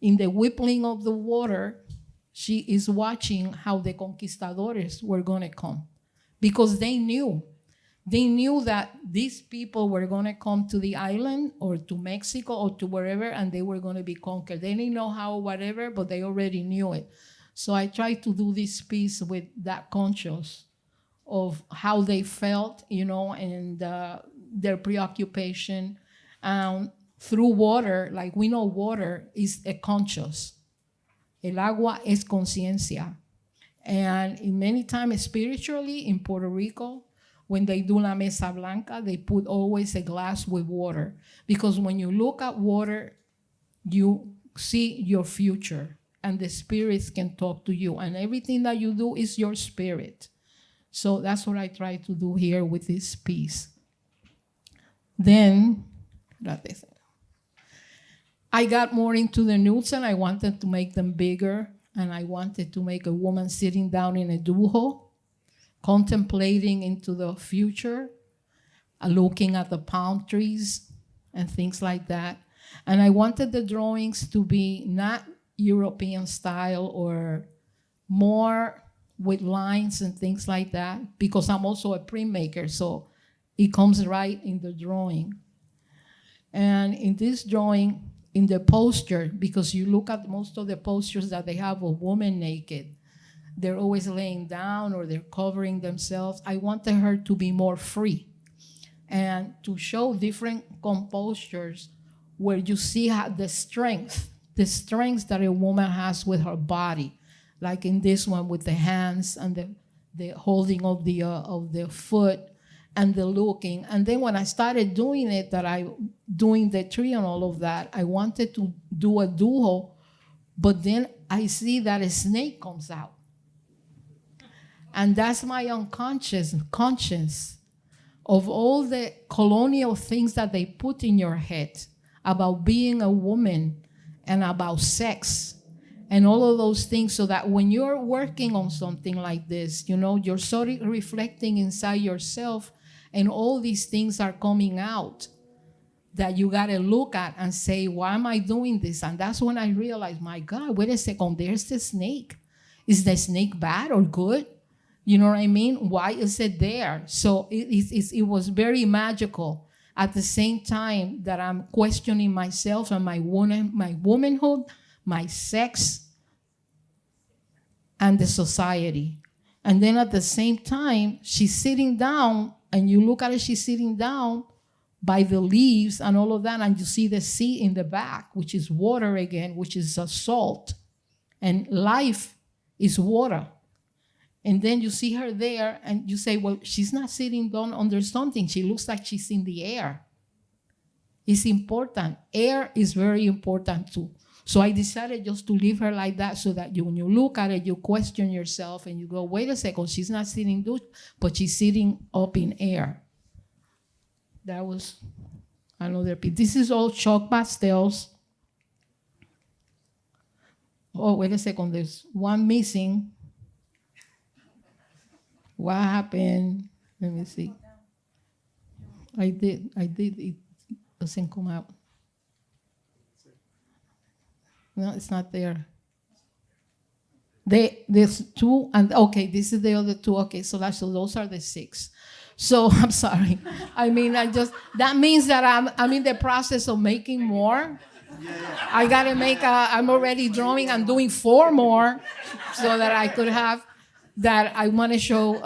in the whippling of the water. She is watching how the conquistadores were going to come, because they knew that these people were going to come to the island or to Mexico or to wherever, and they were going to be conquered. They didn't know how or whatever, but they already knew it. So I tried to do this piece with that conscious of how they felt, and their preoccupation. Through water, like we know water is a conscious. El agua es conciencia. And in many times spiritually in Puerto Rico, when they do la mesa blanca, they put always a glass with water. Because when you look at water, you see your future, and the spirits can talk to you. And everything that you do is your spirit. So that's what I try to do here with this piece. Then, I got more into the nudes, and I wanted to make them bigger. And I wanted to make a woman sitting down in a dujo, contemplating into the future, looking at the palm trees and things like that. And I wanted the drawings to be not European style or more with lines and things like that, because I'm also a printmaker, so it comes right in the drawing. And in this drawing, in the poster, because you look at most of the posters that they have of women naked, they're always laying down or they're covering themselves. I wanted her to be more free and to show different composures where you see how the strength that a woman has with her body, like in this one with the hands and the holding of the foot and the looking. And then when I started doing it, doing the tree and all of that, I wanted to do a duo, but then I see that a snake comes out. And that's my unconscious conscience of all the colonial things that they put in your head about being a woman and about sex and all of those things, so that when you're working on something like this, you're sort of reflecting inside yourself and all these things are coming out that you got to look at and say, why am I doing this? And that's when I realized, my God, wait a second, there's the snake. Is the snake bad or good? You know what I mean? Why is it there? So it was very magical. At the same time that I'm questioning myself and my womanhood, my sex, and the society. And then at the same time, she's sitting down, and you look at her, she's sitting down by the leaves and all of that, and you see the sea in the back, which is water again, which is a salt. And life is water. And then you see her there, and you say, well, she's not sitting down under something. She looks like she's in the air. It's important. Air is very important too. So I decided just to leave her like that, so that when you look at it, you question yourself and you go, wait a second, she's not sitting down, but she's sitting up in air. That was another piece. This is all chalk pastels. Oh, wait a second, there's one missing. What happened? Let me see. I did, it doesn't come out. No, it's not there. There's two, and okay, this is the other two. Okay, so those are the 6. So I'm sorry. I mean, that means that I'm in the process of making more. I gotta I'm already drawing. I'm doing 4 more so that I could have that. I want to show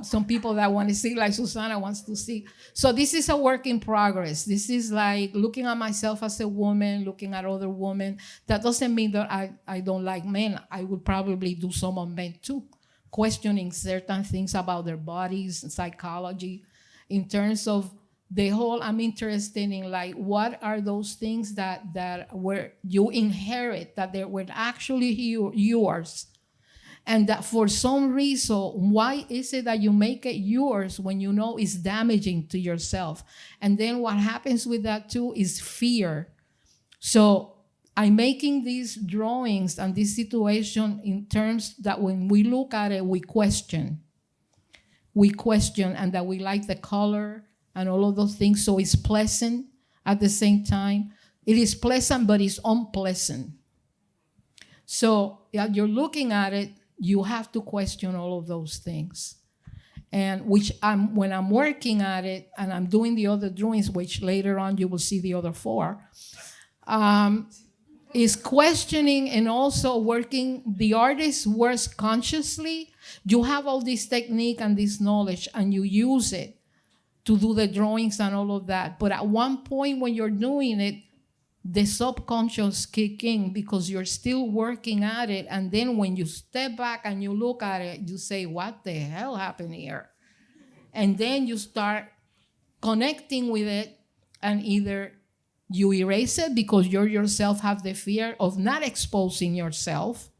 some people that want to see, like Susana wants to see. So this is a work in progress. This is like looking at myself as a woman, looking at other women. That doesn't mean that I don't like men. I would probably do some on men too, questioning certain things about their bodies and psychology. In terms of the whole, I'm interested in like, what are those things that were you inherit, that they were actually yours? And that for some reason, why is it that you make it yours when you know it's damaging to yourself? And then what happens with that too is fear. So I'm making these drawings and this situation in terms that when we look at it, we question, and that we like the color and all of those things. So it's pleasant at the same time. It is pleasant, but it's unpleasant. So you're looking at it, you have to question all of those things. And when I'm working at it and I'm doing the other drawings, which later on you will see the other 4, is questioning and also working. The artist works consciously. You have all this technique and this knowledge, and you use it to do the drawings and all of that. But at one point when you're doing it, the subconscious kick in because you're still working at it. And then when you step back and you look at it, you say, what the hell happened here? And then you start connecting with it, and either you erase it because you yourself have the fear of not exposing yourself,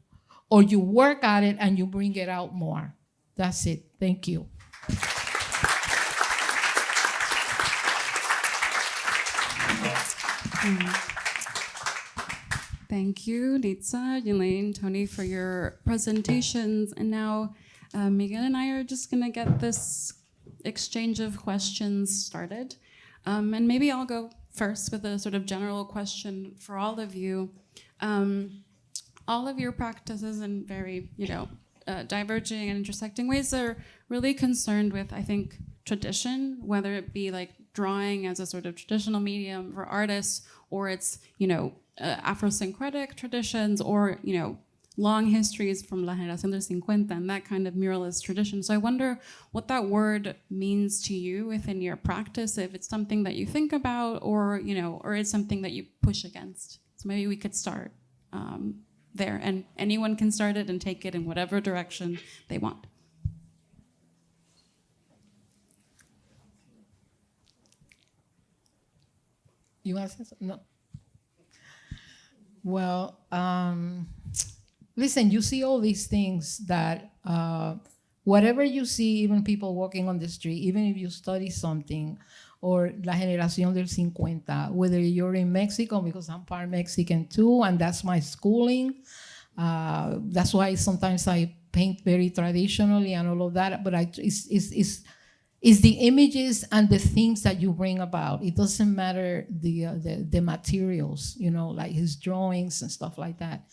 or you work at it and you bring it out more. That's it. Thank you. Thank you, Nitza, Yelaine, Tony, for your presentations. And now Miguel and I are just going to get this exchange of questions started. And maybe I'll go first with a sort of general question for all of you. All of your practices in very, diverging and intersecting ways are really concerned with, I think, tradition, whether it be like drawing as a sort of traditional medium for artists, or it's, Afrosyncretic traditions, or, long histories from La Generación del 50 and that kind of muralist tradition. So I wonder what that word means to you within your practice, if it's something that you think about, or or it's something that you push against. So maybe we could start there, and anyone can start it and take it in whatever direction they want. You want to say something? No. Well, listen, you see all these things that whatever you see, even people walking on the street, even if you study something, or La Generación del 50, whether you're in Mexico, because I'm part Mexican too, and that's my schooling. That's why sometimes I paint very traditionally and all of that, but it's the images and the things that you bring about. It doesn't matter the materials, like his drawings and stuff like that.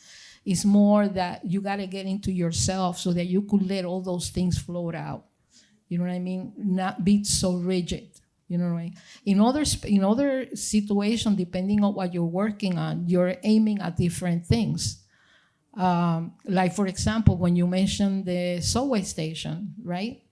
It's more that you got to get into yourself so that you could let all those things float out. You know what I mean? Not be so rigid. You know what I mean? In other situations, depending on what you're working on, you're aiming at different things. Like, for example, when you mentioned the subway station, right?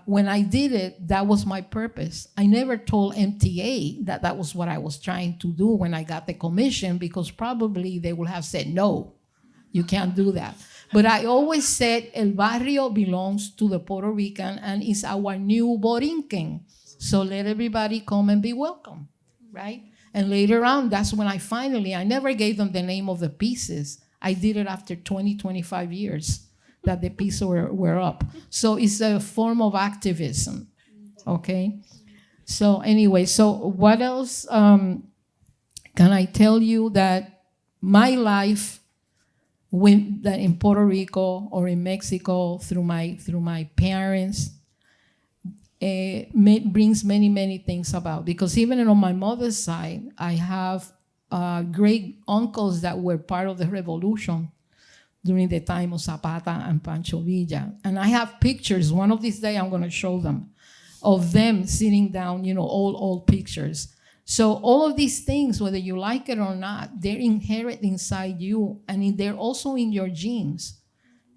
When I did it, that was my purpose. I never told MTA that was what I was trying to do when I got the commission, because probably they would have said, no, you can't do that. But I always said El Barrio belongs to the Puerto Rican and is our new Borinquen. So let everybody come and be welcome, right? And later on, that's when I never gave them the name of the pieces. I did it after 25 years that the pieces were up. So it's a form of activism, okay? So anyway, so what else can I tell you? That my life that in Puerto Rico or in Mexico through my parents brings many things about. Because even on my mother's side, I have great uncles that were part of the revolution during the time of Zapata and Pancho Villa. And I have pictures, one of these days I'm gonna show them, of them sitting down, old pictures. So all of these things, whether you like it or not, they're inherent inside you, and they're also in your genes.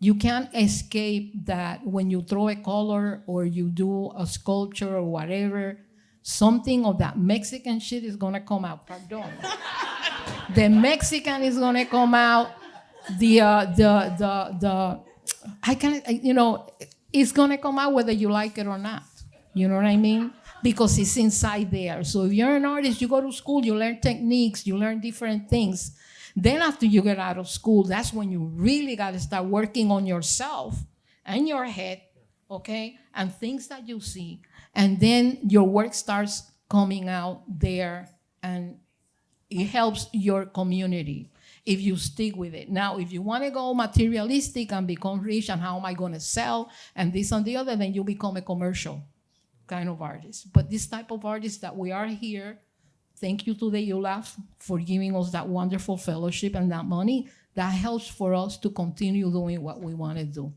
You can't escape that when you throw a color or you do a sculpture or whatever, something of that Mexican shit is gonna come out, pardon. The Mexican is gonna come out. It's gonna come out whether you like it or not. You know what I mean? Because it's inside there. So if you're an artist, you go to school, you learn techniques, you learn different things. Then after you get out of school, that's when you really gotta start working on yourself and your head, okay? And things that you see. And then your work starts coming out there, and it helps your community if you stick with it. Now, if you want to go materialistic and become rich, and how am I going to sell, and this and the other, then you become a commercial kind of artist. But this type of artist that we are here, thank you to the USLAF for giving us that wonderful fellowship and that money, that helps for us to continue doing what we want to do.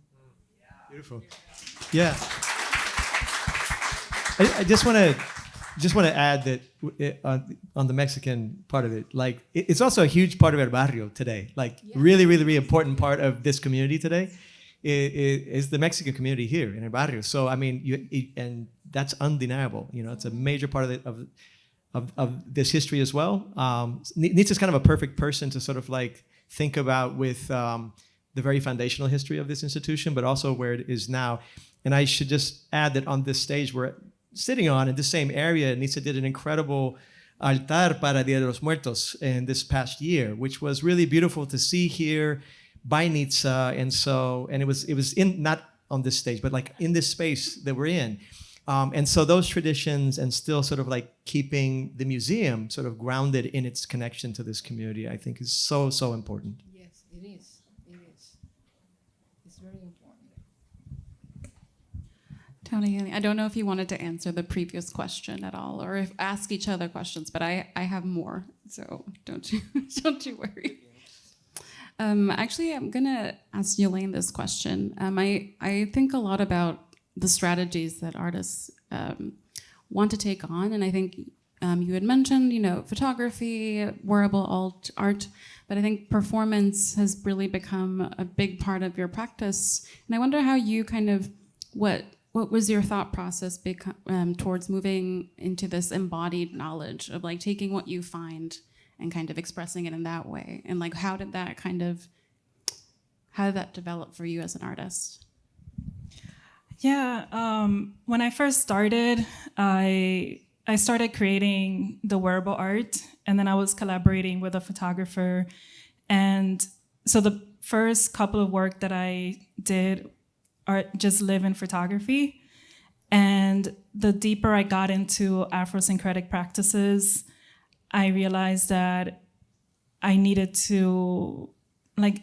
Beautiful. Yeah. I just want to add that on the Mexican part of it, like it's also a huge part of El Barrio today. Like really important part of this community today is the Mexican community here in El Barrio. So I mean, and that's undeniable. It's a major part of this history as well. Nitza's kind of a perfect person to sort of like think about with the very foundational history of this institution, but also where it is now. And I should just add that on this stage we're sitting on, in the same area, Nitza did an incredible altar para Dia de los Muertos in this past year, which was really beautiful to see here by Nitza. And it was in, not on this stage, but like in this space that we're in. And so those traditions, and still sort of like keeping the museum sort of grounded in its connection to this community, I think is so important. Yes, it is. It's very important. Tony, I don't know if you wanted to answer the previous question at all, or if ask each other questions, but I have more, so don't you worry. Actually, I'm gonna ask Yelaine this question. I think a lot about the strategies that artists want to take on, and I think you had mentioned, photography, wearable art, but I think performance has really become a big part of your practice. And I wonder how you what was your thought process towards moving into this embodied knowledge of like taking what you find and kind of expressing it in that way? And like, how did that develop for you as an artist? Yeah, when I first started, I started creating the wearable art, and then I was collaborating with a photographer. And so the first couple of work that I did are just live in photography. And the deeper I got into Afrosyncretic practices, I realized that I needed to like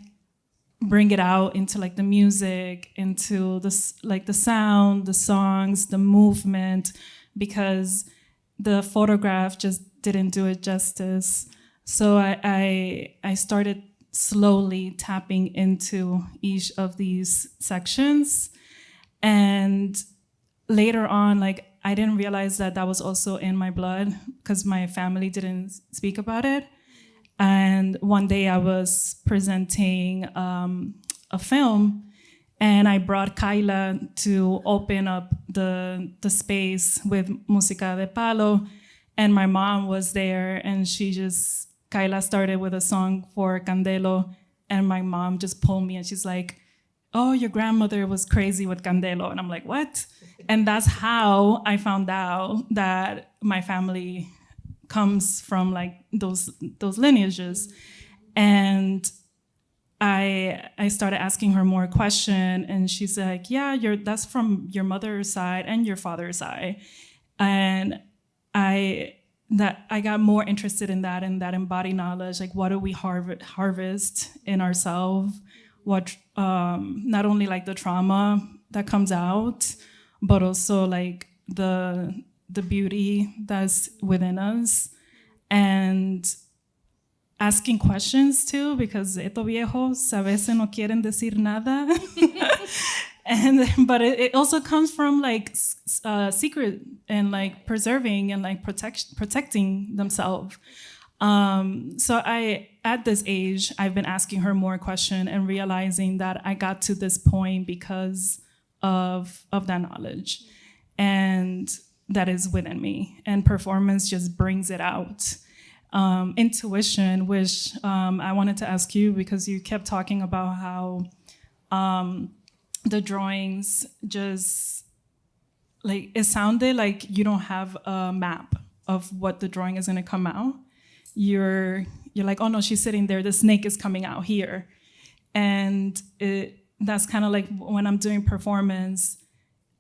bring it out into like the music, into the sound, the songs, the movement, because the photograph just didn't do it justice. So I started slowly tapping into each of these sections. And later on, like, I didn't realize that that was also in my blood because my family didn't speak about it. And one day I was presenting a film, and I brought Kyla to open up the space with Música de Palo. And my mom was there, and Kyla started with a song for Candelo, and my mom just pulled me, and she's like, "Oh, your grandmother was crazy with Candelo." And I'm like, "What?" And that's how I found out that my family comes from like those lineages. And I started asking her more questions, and she's like, "Yeah, that's from your mother's side and your father's side." And I got more interested in that embodied knowledge, like what do we harvest in ourselves, what not only like the trauma that comes out, but also like the beauty that's within us, and asking questions too, because estos viejos a veces no quieren decir nada. But it also comes from like secret and like preserving and like protecting themselves. So at this age, I've been asking her more questions and realizing that I got to this point because of that knowledge, and that is within me. And performance just brings it out. Intuition, which I wanted to ask you, because you kept talking about how the drawings just, like, it sounded like you don't have a map of what the drawing is gonna come out. You're like, "Oh no, she's sitting there, the snake is coming out here." And that's kind of like when I'm doing performance,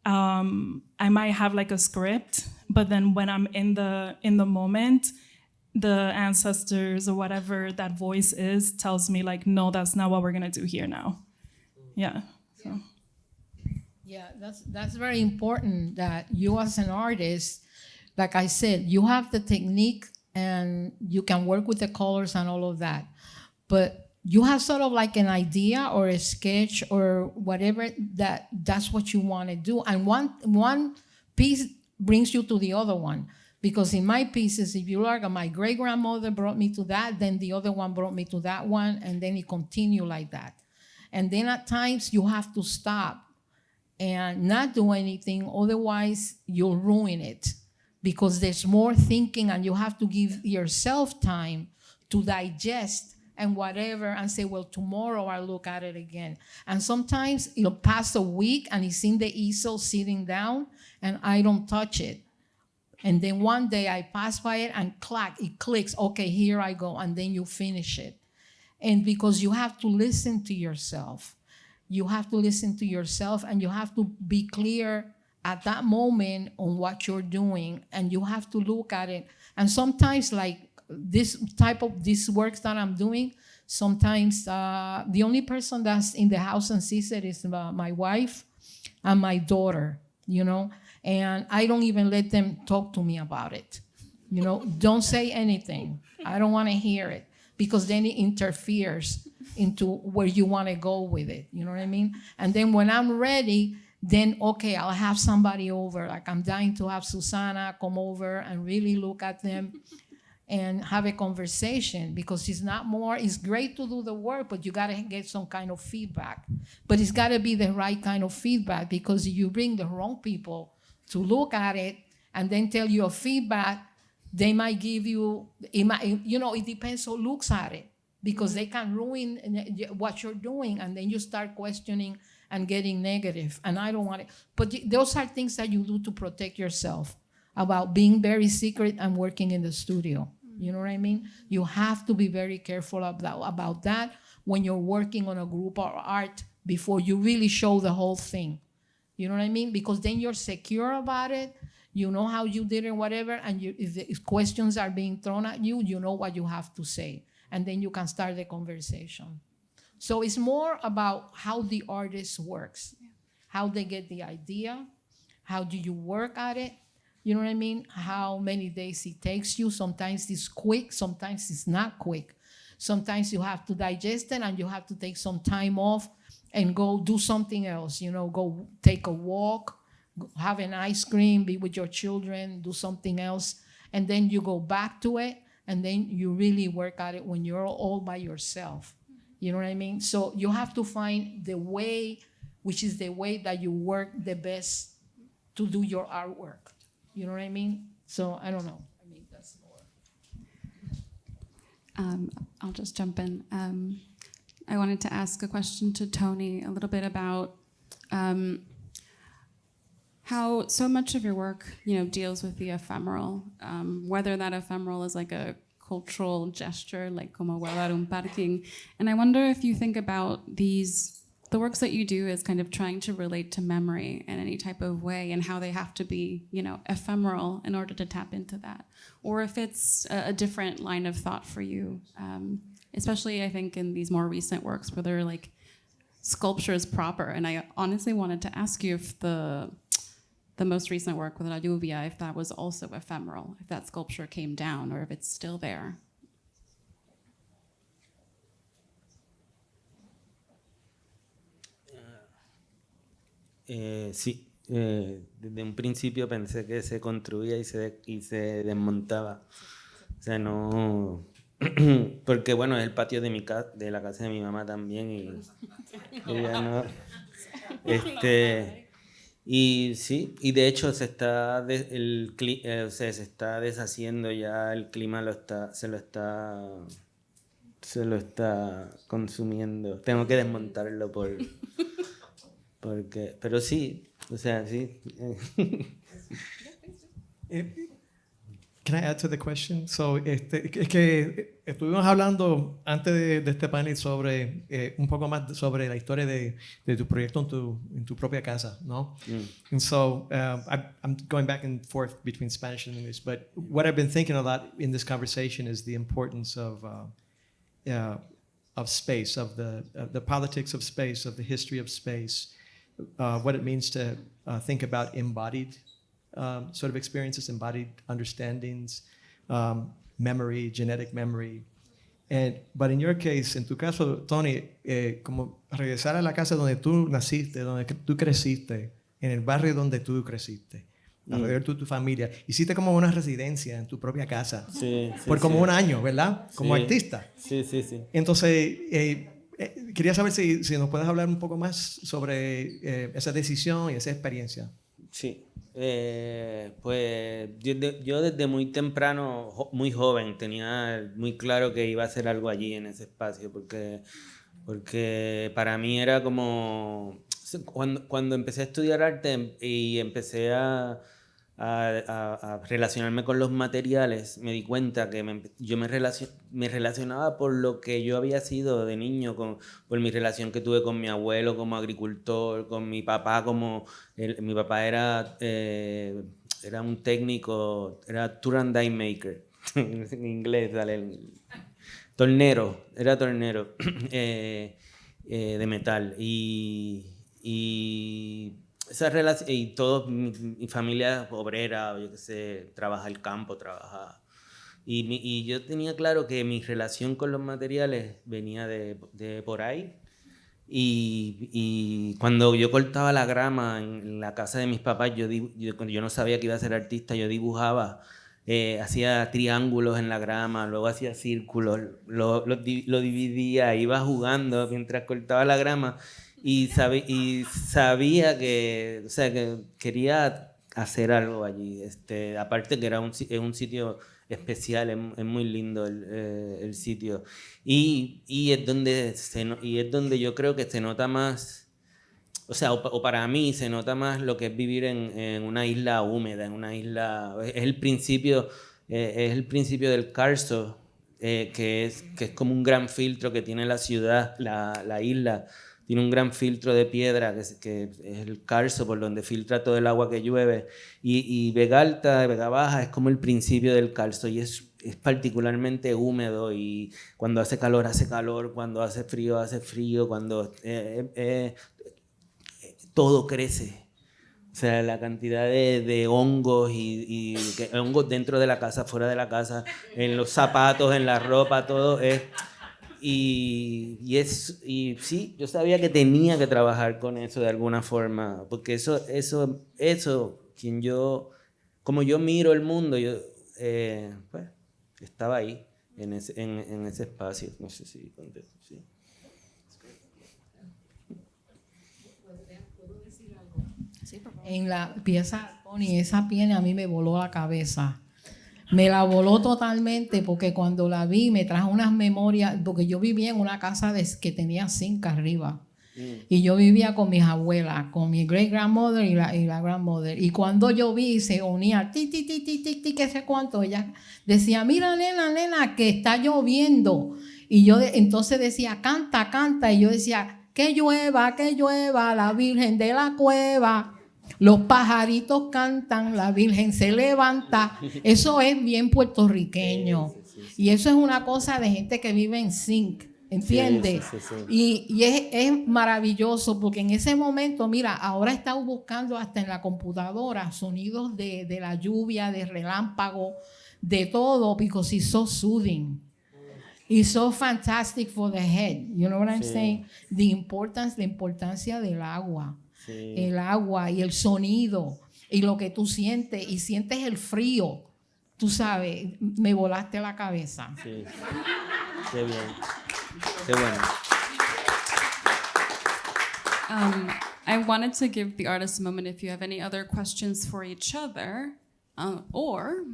I might have like a script, but then when I'm in the moment, the ancestors or whatever that voice is tells me like, "No, that's not what we're gonna do here now." Yeah. So. Yeah, that's very important that you as an artist, like I said, you have the technique and you can work with the colors and all of that, but you have sort of like an idea or a sketch or whatever that's what you want to do, and one piece brings you to the other one. Because in my pieces, if you look, my great grandmother brought me to that, then the other one brought me to that one, and then it continued like that. And then at times you have to stop and not do anything, otherwise you'll ruin it, because there's more thinking and you have to give yourself time to digest and whatever, and say, "Well, tomorrow I'll look at it again." And sometimes it'll pass a week and it's in the easel sitting down and I don't touch it. And then one day I pass by it and clack, it clicks, okay, here I go, and then you finish it. And because you have to listen to yourself. You have to listen to yourself, and you have to be clear at that moment on what you're doing, and you have to look at it. And sometimes, like this works that I'm doing, sometimes the only person that's in the house and sees it is my wife and my daughter, you know? And I don't even let them talk to me about it. You know, don't say anything. I don't want to hear it, because then it interferes into where you want to go with it. You know what I mean? And then when I'm ready, then, okay, I'll have somebody over. Like I'm dying to have Susana come over and really look at them. and have a conversation, because it's great to do the work, but you got to get some kind of feedback. But it's got to be the right kind of feedback, because if you bring the wrong people to look at it and then tell you a feedback, they might give you, it depends who looks at it, because they can ruin what you're doing, and then you start questioning and getting negative, and I don't want it. But those are things that you do to protect yourself, about being very secret and working in the studio. You know what I mean? You have to be very careful about that when you're working on a group or art before you really show the whole thing. You know what I mean? Because then you're secure about it. You know how you did it, whatever, and if questions are being thrown at you, you know what you have to say, and then you can start the conversation. So it's more about how the artist works, how they get the idea, how do you work at it, you know what I mean? How many days it takes you. Sometimes it's quick, sometimes it's not quick. Sometimes you have to digest it and you have to take some time off and go do something else, go take a walk, have an ice cream, be with your children, do something else, and then you go back to it, and then you really work at it when you're all by yourself. You know what I mean? So you have to find the way, which is the way that you work the best to do your artwork. You know what I mean? So I don't know. I mean, that's more. I'll just jump in. I wanted to ask a question to Tony a little bit about how so much of your work, deals with the ephemeral, whether that ephemeral is like a cultural gesture, like como guardar un parking. And I wonder if you think about the works that you do as kind of trying to relate to memory in any type of way, and how they have to be, ephemeral in order to tap into that. Or if it's a different line of thought for you, especially I think in these more recent works where they're like sculptures proper. And I honestly wanted to ask you if the most recent work with La Lluvia, if that was also ephemeral, if that sculpture came down or if it's still there. Sí, desde un principio pensé que se construía y se desmontaba. O sea, no... Porque, bueno, es el patio de la casa de mi mamá también y ella no... Y sí, y de hecho se está deshaciendo ya, el clima se lo está consumiendo. Tengo que desmontarlo pero sí, o sea, sí. Can I add to the question? So, es que estuvimos hablando antes de este panel sobre un poco más sobre la historia de tu proyecto en tu propia casa, ¿no? And so I'm going back and forth between Spanish and English, but what I've been thinking a lot in this conversation is the importance of space, of the politics of space, of the history of space, what it means to think about embodied sort of experiences, embodied understandings, memory, genetic memory. But in your case, en tu caso, Tony, como regresar a la casa donde tú naciste, donde tú creciste, en el barrio donde tú creciste, alrededor de tu familia. Hiciste como una residencia en tu propia casa. Sí, por como un año, ¿verdad? Como artista. Sí. Entonces, quería saber si nos puedes hablar un poco más sobre esa decisión y esa experiencia. Sí. Pues yo desde muy temprano, muy joven, tenía muy claro que iba a hacer algo allí en ese espacio, porque para mí era como... Cuando empecé a estudiar arte y empecé a relacionarme con los materiales, me di cuenta que yo me relacionaba por lo que yo había sido de niño, por mi relación que tuve con mi abuelo como agricultor, con mi papá mi papá era un técnico, era tool and die maker, en inglés, tornero, era tornero de metal y esa relación, y toda mi familia obrera, yo qué sé, trabaja el campo, y yo tenía claro que mi relación con los materiales venía de por ahí, y cuando yo cortaba la grama en la casa de mis papás, yo no sabía que iba a ser artista, yo dibujaba hacía triángulos en la grama, luego hacía círculos, lo dividía, iba jugando mientras cortaba la grama y sabía que, o sea, que quería hacer algo allí. Aparte que era un sitio especial, es muy lindo el sitio. Y es donde yo creo que se nota más. O sea, o para mí se nota más lo que es vivir en una isla húmeda, en una isla... Es el principio del Carso, que es como un gran filtro que tiene la ciudad, la isla. Tiene un gran filtro de piedra, que es el Carso, por donde filtra todo el agua que llueve. Y Vega Alta, Vega Baja, es como el principio del Carso, y es particularmente húmedo, y cuando hace calor, cuando hace frío, cuando... todo crece. O sea, la cantidad de hongos y hongos dentro de la casa, fuera de la casa, en los zapatos, en la ropa, todo es... Y sí, yo sabía que tenía que trabajar con eso de alguna forma, porque eso como yo miro el mundo, pues, estaba ahí, en ese espacio. No sé si contesto, sí. En la pieza, Tony, esa pieza a mí me voló la cabeza. Me la voló totalmente porque cuando la vi me trajo unas memorias, porque yo vivía en una casa que tenía zinc arriba. Y yo vivía con mis abuelas, con mi great grandmother y la grandmother. Y cuando yo vi, se unía, ti, qué sé cuánto. Ella decía, mira, nena, que está lloviendo. Y yo entonces decía, canta. Y yo decía, que llueva, la Virgen de la Cueva. Los pajaritos cantan, la Virgen se levanta. Eso es bien puertorriqueño. Sí. Y eso es una cosa de gente que vive en zinc, ¿entiendes? Sí. Y es maravilloso porque en ese momento, mira, ahora he estado buscando hasta en la computadora sonidos de la lluvia, de relámpago, de todo, because it's so soothing. It's so fantastic for the head. You know what I'm saying? La importancia del agua. Sí. El agua y el sonido y lo que tú sientes y sientes el frío, tú sabes, me volaste la cabeza. Sí. Qué bien, qué bueno. I wanted to give the artists a moment if you have any other questions for each other, or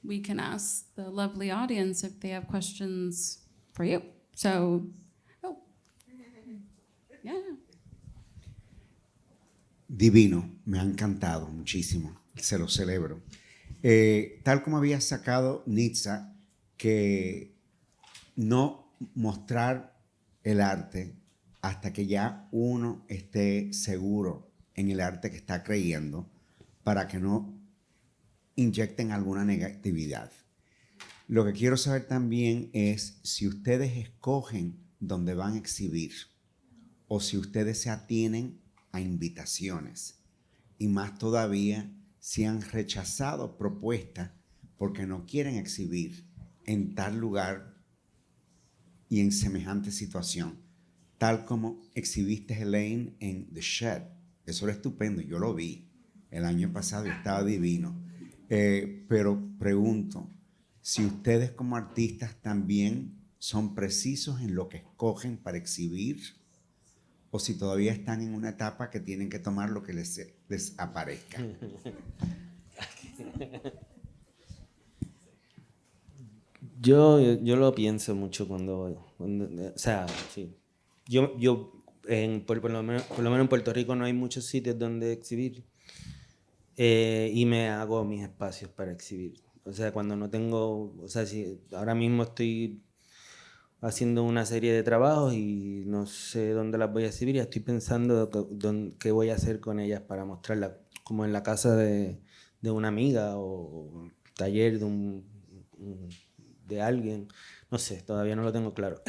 we can ask the lovely audience if they have questions for you. So, yeah. Divino, me ha encantado muchísimo, se lo celebro. Tal como había sacado Nitza, que no mostrar el arte hasta que ya uno esté seguro en el arte que está creyendo, para que no inyecten alguna negatividad. Lo que quiero saber también es si ustedes escogen dónde van a exhibir o si ustedes se atienen a invitaciones, y más todavía si han rechazado propuestas porque no quieren exhibir en tal lugar y en semejante situación, tal como exhibiste, Yelaine, en The Shed. Eso era estupendo, yo lo vi el año pasado y estaba divino. Pero pregunto, si ustedes como artistas también son precisos en lo que escogen para exhibir, o si todavía están en una etapa que tienen que tomar lo que les aparezca. Yo lo pienso mucho cuando o sea, sí. Yo por lo menos en Puerto Rico no hay muchos sitios donde exhibir, y me hago mis espacios para exhibir. O sea, cuando no tengo, o sea, si ahora mismo estoy haciendo una serie de trabajos y no sé dónde las voy a exhibir, y estoy pensando qué voy a hacer con ellas para mostrarlas, como en la casa de una amiga o taller de alguien, no sé, todavía no lo tengo claro.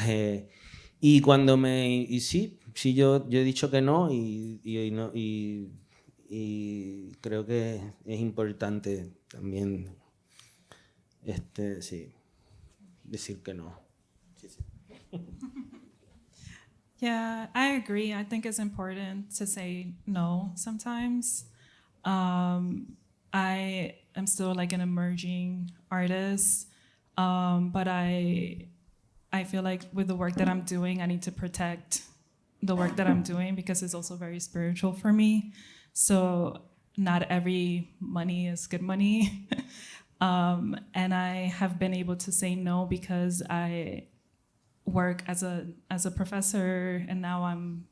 Y cuando sí, yo he dicho que no, y creo que es importante también sí, decir que no. Yeah, I agree. I think it's important to say no sometimes. I am still like an emerging artist, but I feel like with the work that I'm doing, I need to protect the work that I'm doing because it's also very spiritual for me. So not every money is good money. And I have been able to say no because I work as a professor, and now I'm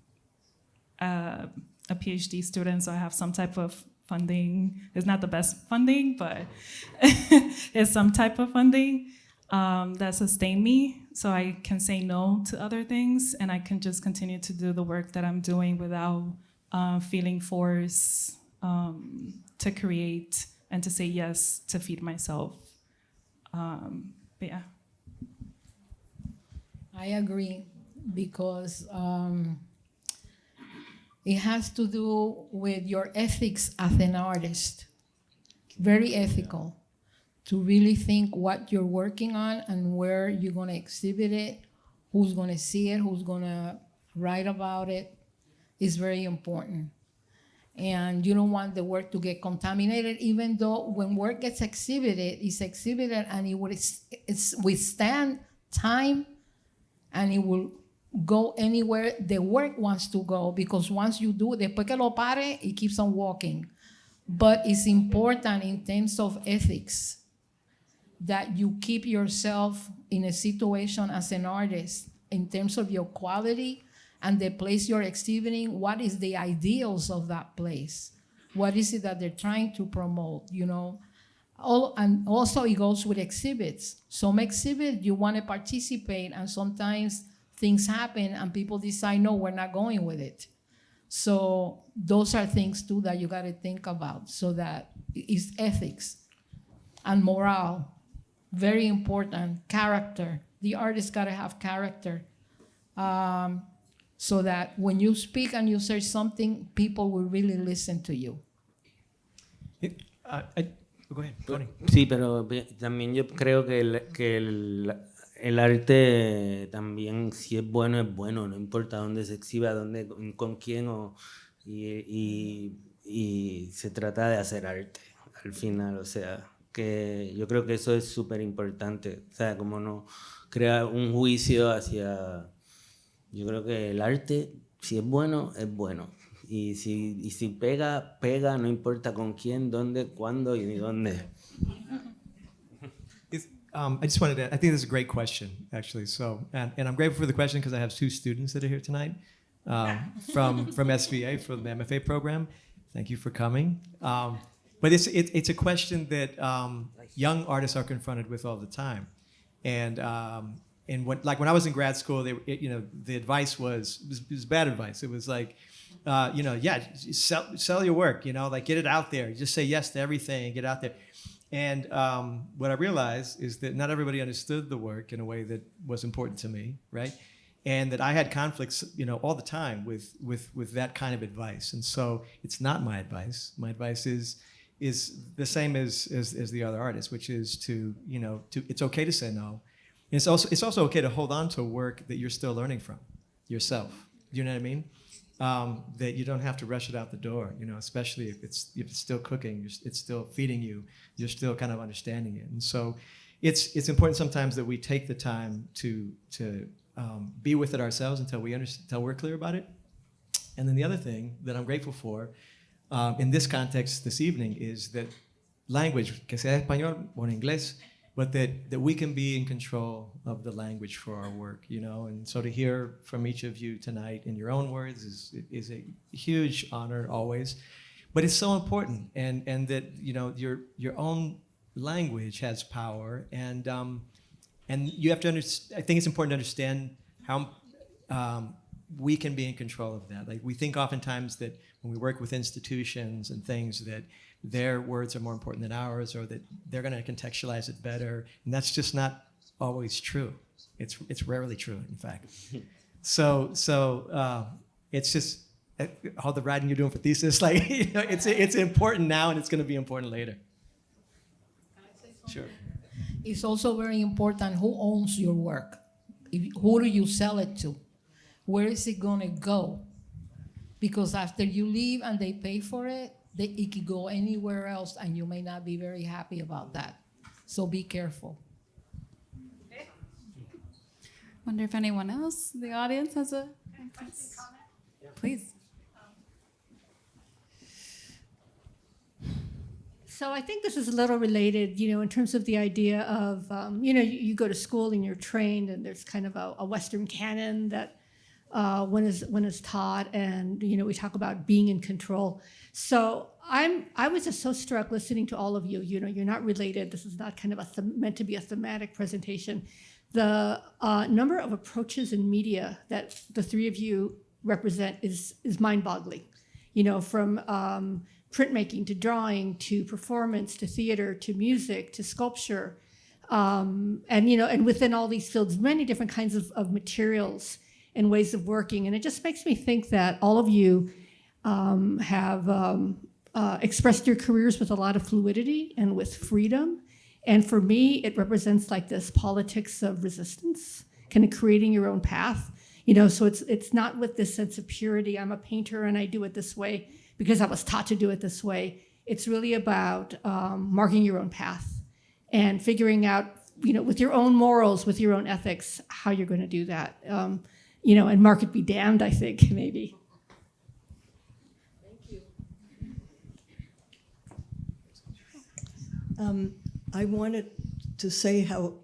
a PhD student, so I have some type of funding. It's not the best funding, but it's some type of funding that sustain me, so I can say no to other things, and I can just continue to do the work that I'm doing without feeling forced to create and to say yes to feed myself. But yeah. I agree, because it has to do with your ethics as an artist. Very ethical. To really think what you're working on and where you're going to exhibit it, who's going to see it, who's going to write about it, is very important. And you don't want the work to get contaminated, even though when work gets exhibited, it's exhibited and it will withstand time, and it will go anywhere the work wants to go, because once you do, después que lo pare, it keeps on walking. But it's important in terms of ethics that you keep yourself in a situation as an artist in terms of your quality and the place you're exhibiting. What is the ideals of that place? What is it that they're trying to promote, you know? And also it goes with exhibits. Some exhibits you want to participate, and sometimes things happen and people decide, no, we're not going with it. So those are things too that you got to think about, so that it's ethics and morale. Very important. Character. The artist got to have character. So that when you speak and you say something, people will really listen to you. Go ahead, Tony. Sí, pero también yo creo que el arte también, si es bueno, no importa dónde se exhiba, con quién, y se trata de hacer arte al final, o sea, que yo creo que eso es súper importante, o sea, como no crear un juicio hacia... Yo creo que el arte, si es bueno, es bueno. Y si pega, no importa con quién, dónde, cuándo y ni dónde. I just wanted to, I think this is a great question, actually. So, and I'm grateful for the question because I have 2 students that are here tonight from SVA, from the MFA program. Thank you for coming. But it's a question that young artists are confronted with all the time. And when I was in grad school, the advice was bad advice. It was like, sell your work, like get it out there. Just say yes to everything, get out there. And what I realized is that not everybody understood the work in a way that was important to me, right? And that I had conflicts, all the time with that kind of advice. And so it's not my advice. My advice is the same as the other artists, which is to it's okay to say no. And it's also okay to hold on to work that you're still learning from yourself. You know what I mean? That you don't have to rush it out the door, especially if it's still cooking, it's still feeding you, you're still kind of understanding it. And so it's important sometimes that we take the time to be with it ourselves until we're clear about it. And then the other thing that I'm grateful for in this context this evening is that language, que sea español o en inglés, but that we can be in control of the language for our work, and so to hear from each of you tonight in your own words is a huge honor always, but it's so important, and that your own language has power, and you have to understand. I think it's important to understand how we can be in control of that. Like we think oftentimes that when we work with institutions and things that their words are more important than ours, or that they're going to contextualize it better, and that's just not always true. It's rarely true, in fact. So it's just all the writing you're doing for thesis, like it's important now, and it's going to be important later. Sure. It's also very important who owns your work. Who do you sell it to? Where is it going to go? Because after you leave and they pay for it, it could go anywhere else, and you may not be very happy about that. So be careful. Wonder if anyone else in the audience has a please. So I think this is a little related, in terms of the idea of, you go to school and you're trained, and there's kind of a Western canon that one is taught, and we talk about being in control. So I was just so struck listening to all of you. You're not related. This is not kind of meant to be a thematic presentation. The number of approaches in media that the three of you represent is mind-boggling. From printmaking to drawing to performance to theater to music to sculpture, and within all these fields, many different kinds of materials and ways of working. And it just makes me think that all of you have expressed your careers with a lot of fluidity and with freedom. And for me, it represents like this politics of resistance, kind of creating your own path. So it's not with this sense of purity. I'm a painter and I do it this way because I was taught to do it this way. It's really about marking your own path and figuring out, with your own morals, with your own ethics, how you're going to do that. And market be damned, I think, maybe. Thank you. I wanted to say how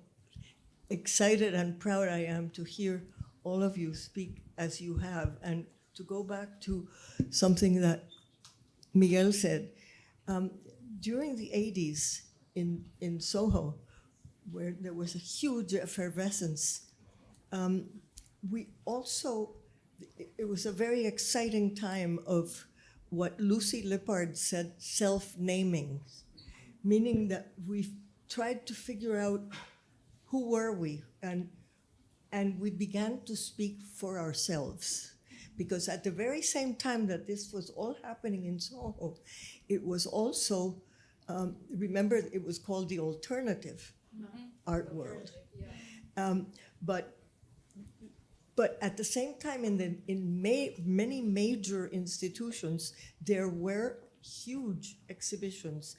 excited and proud I am to hear all of you speak as you have, and to go back to something that Miguel said. During the 80s in Soho, where there was a huge effervescence, we also, it was a very exciting time of what Lucy Lippard said, self-naming, meaning that we tried to figure out who were we, and we began to speak for ourselves. Because at the very same time that this was all happening in Soho, it was also, remember, it was called the alternative art world. But at the same time, in many major institutions, there were huge exhibitions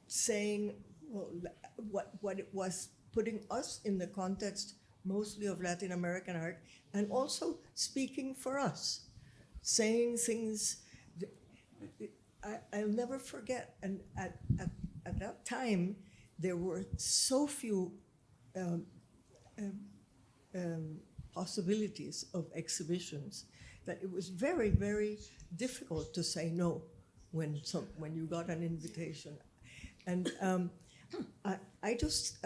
saying, well, what it was, putting us in the context mostly of Latin American art, and also speaking for us, saying things. I'll never forget, and at that time, there were so few possibilities of exhibitions that it was very, very difficult to say no when you got an invitation. And I just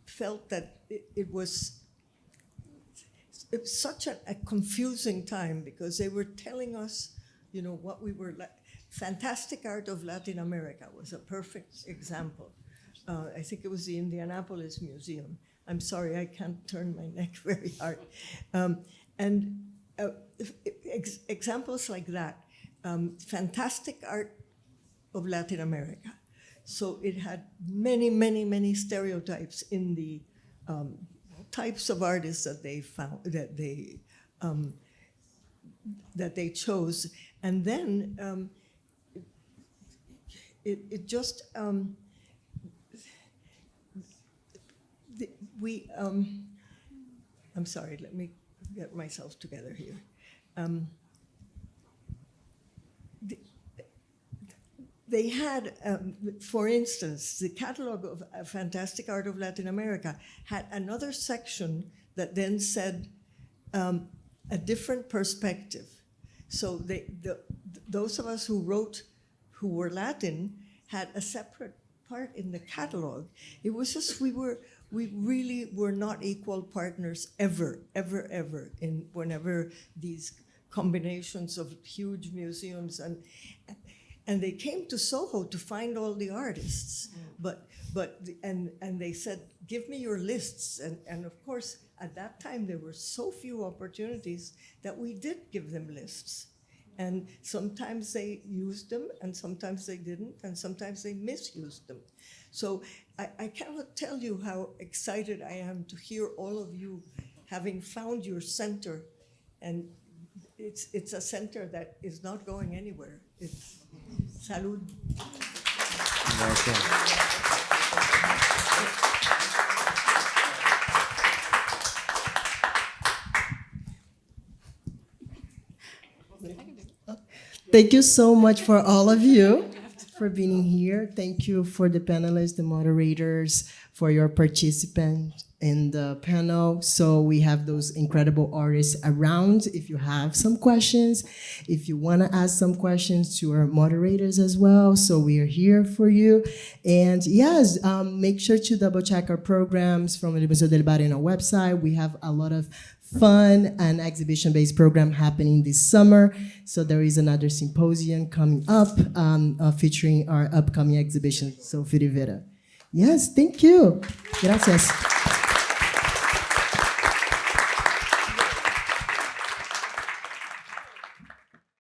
felt that it was such a confusing time, because they were telling us, what we were like. Fantastic Art of Latin America was a perfect example. I think it was the Indianapolis Museum. I'm sorry, I can't turn my neck very hard. Examples like that, fantastic art of Latin America. So it had many, many, many stereotypes in the types of artists that they found, that they chose. And then it just, I'm sorry, let me get myself together here. They had, for instance, the catalog of Fantastic Art of Latin America had another section that then said a different perspective. So those of us who wrote, who were Latin, had a separate part in the catalog. It was just, we really were not equal partners ever, ever, ever, in whenever these combinations of huge museums and they came to Soho to find all the artists, and they said, give me your lists. And of course, at that time, there were so few opportunities that we did give them lists. And sometimes they used them, and sometimes they didn't, and sometimes they misused them. So I cannot tell you how excited I am to hear all of you having found your center. And it's a center that is not going anywhere. Salud. Thank you so much for all of you for being here. Thank you for the panelists, the moderators, for your participants in the panel. So we have those incredible artists around. If you have some questions, if you want to ask some questions to our moderators as well, so we are here for you. And yes, make sure to double check our programs from the Museo del Barrio on our website. We have a lot of fun and exhibition-based program happening this summer. So there is another symposium coming up featuring our upcoming exhibition, Sophie Rivera. Yes, thank you. Gracias.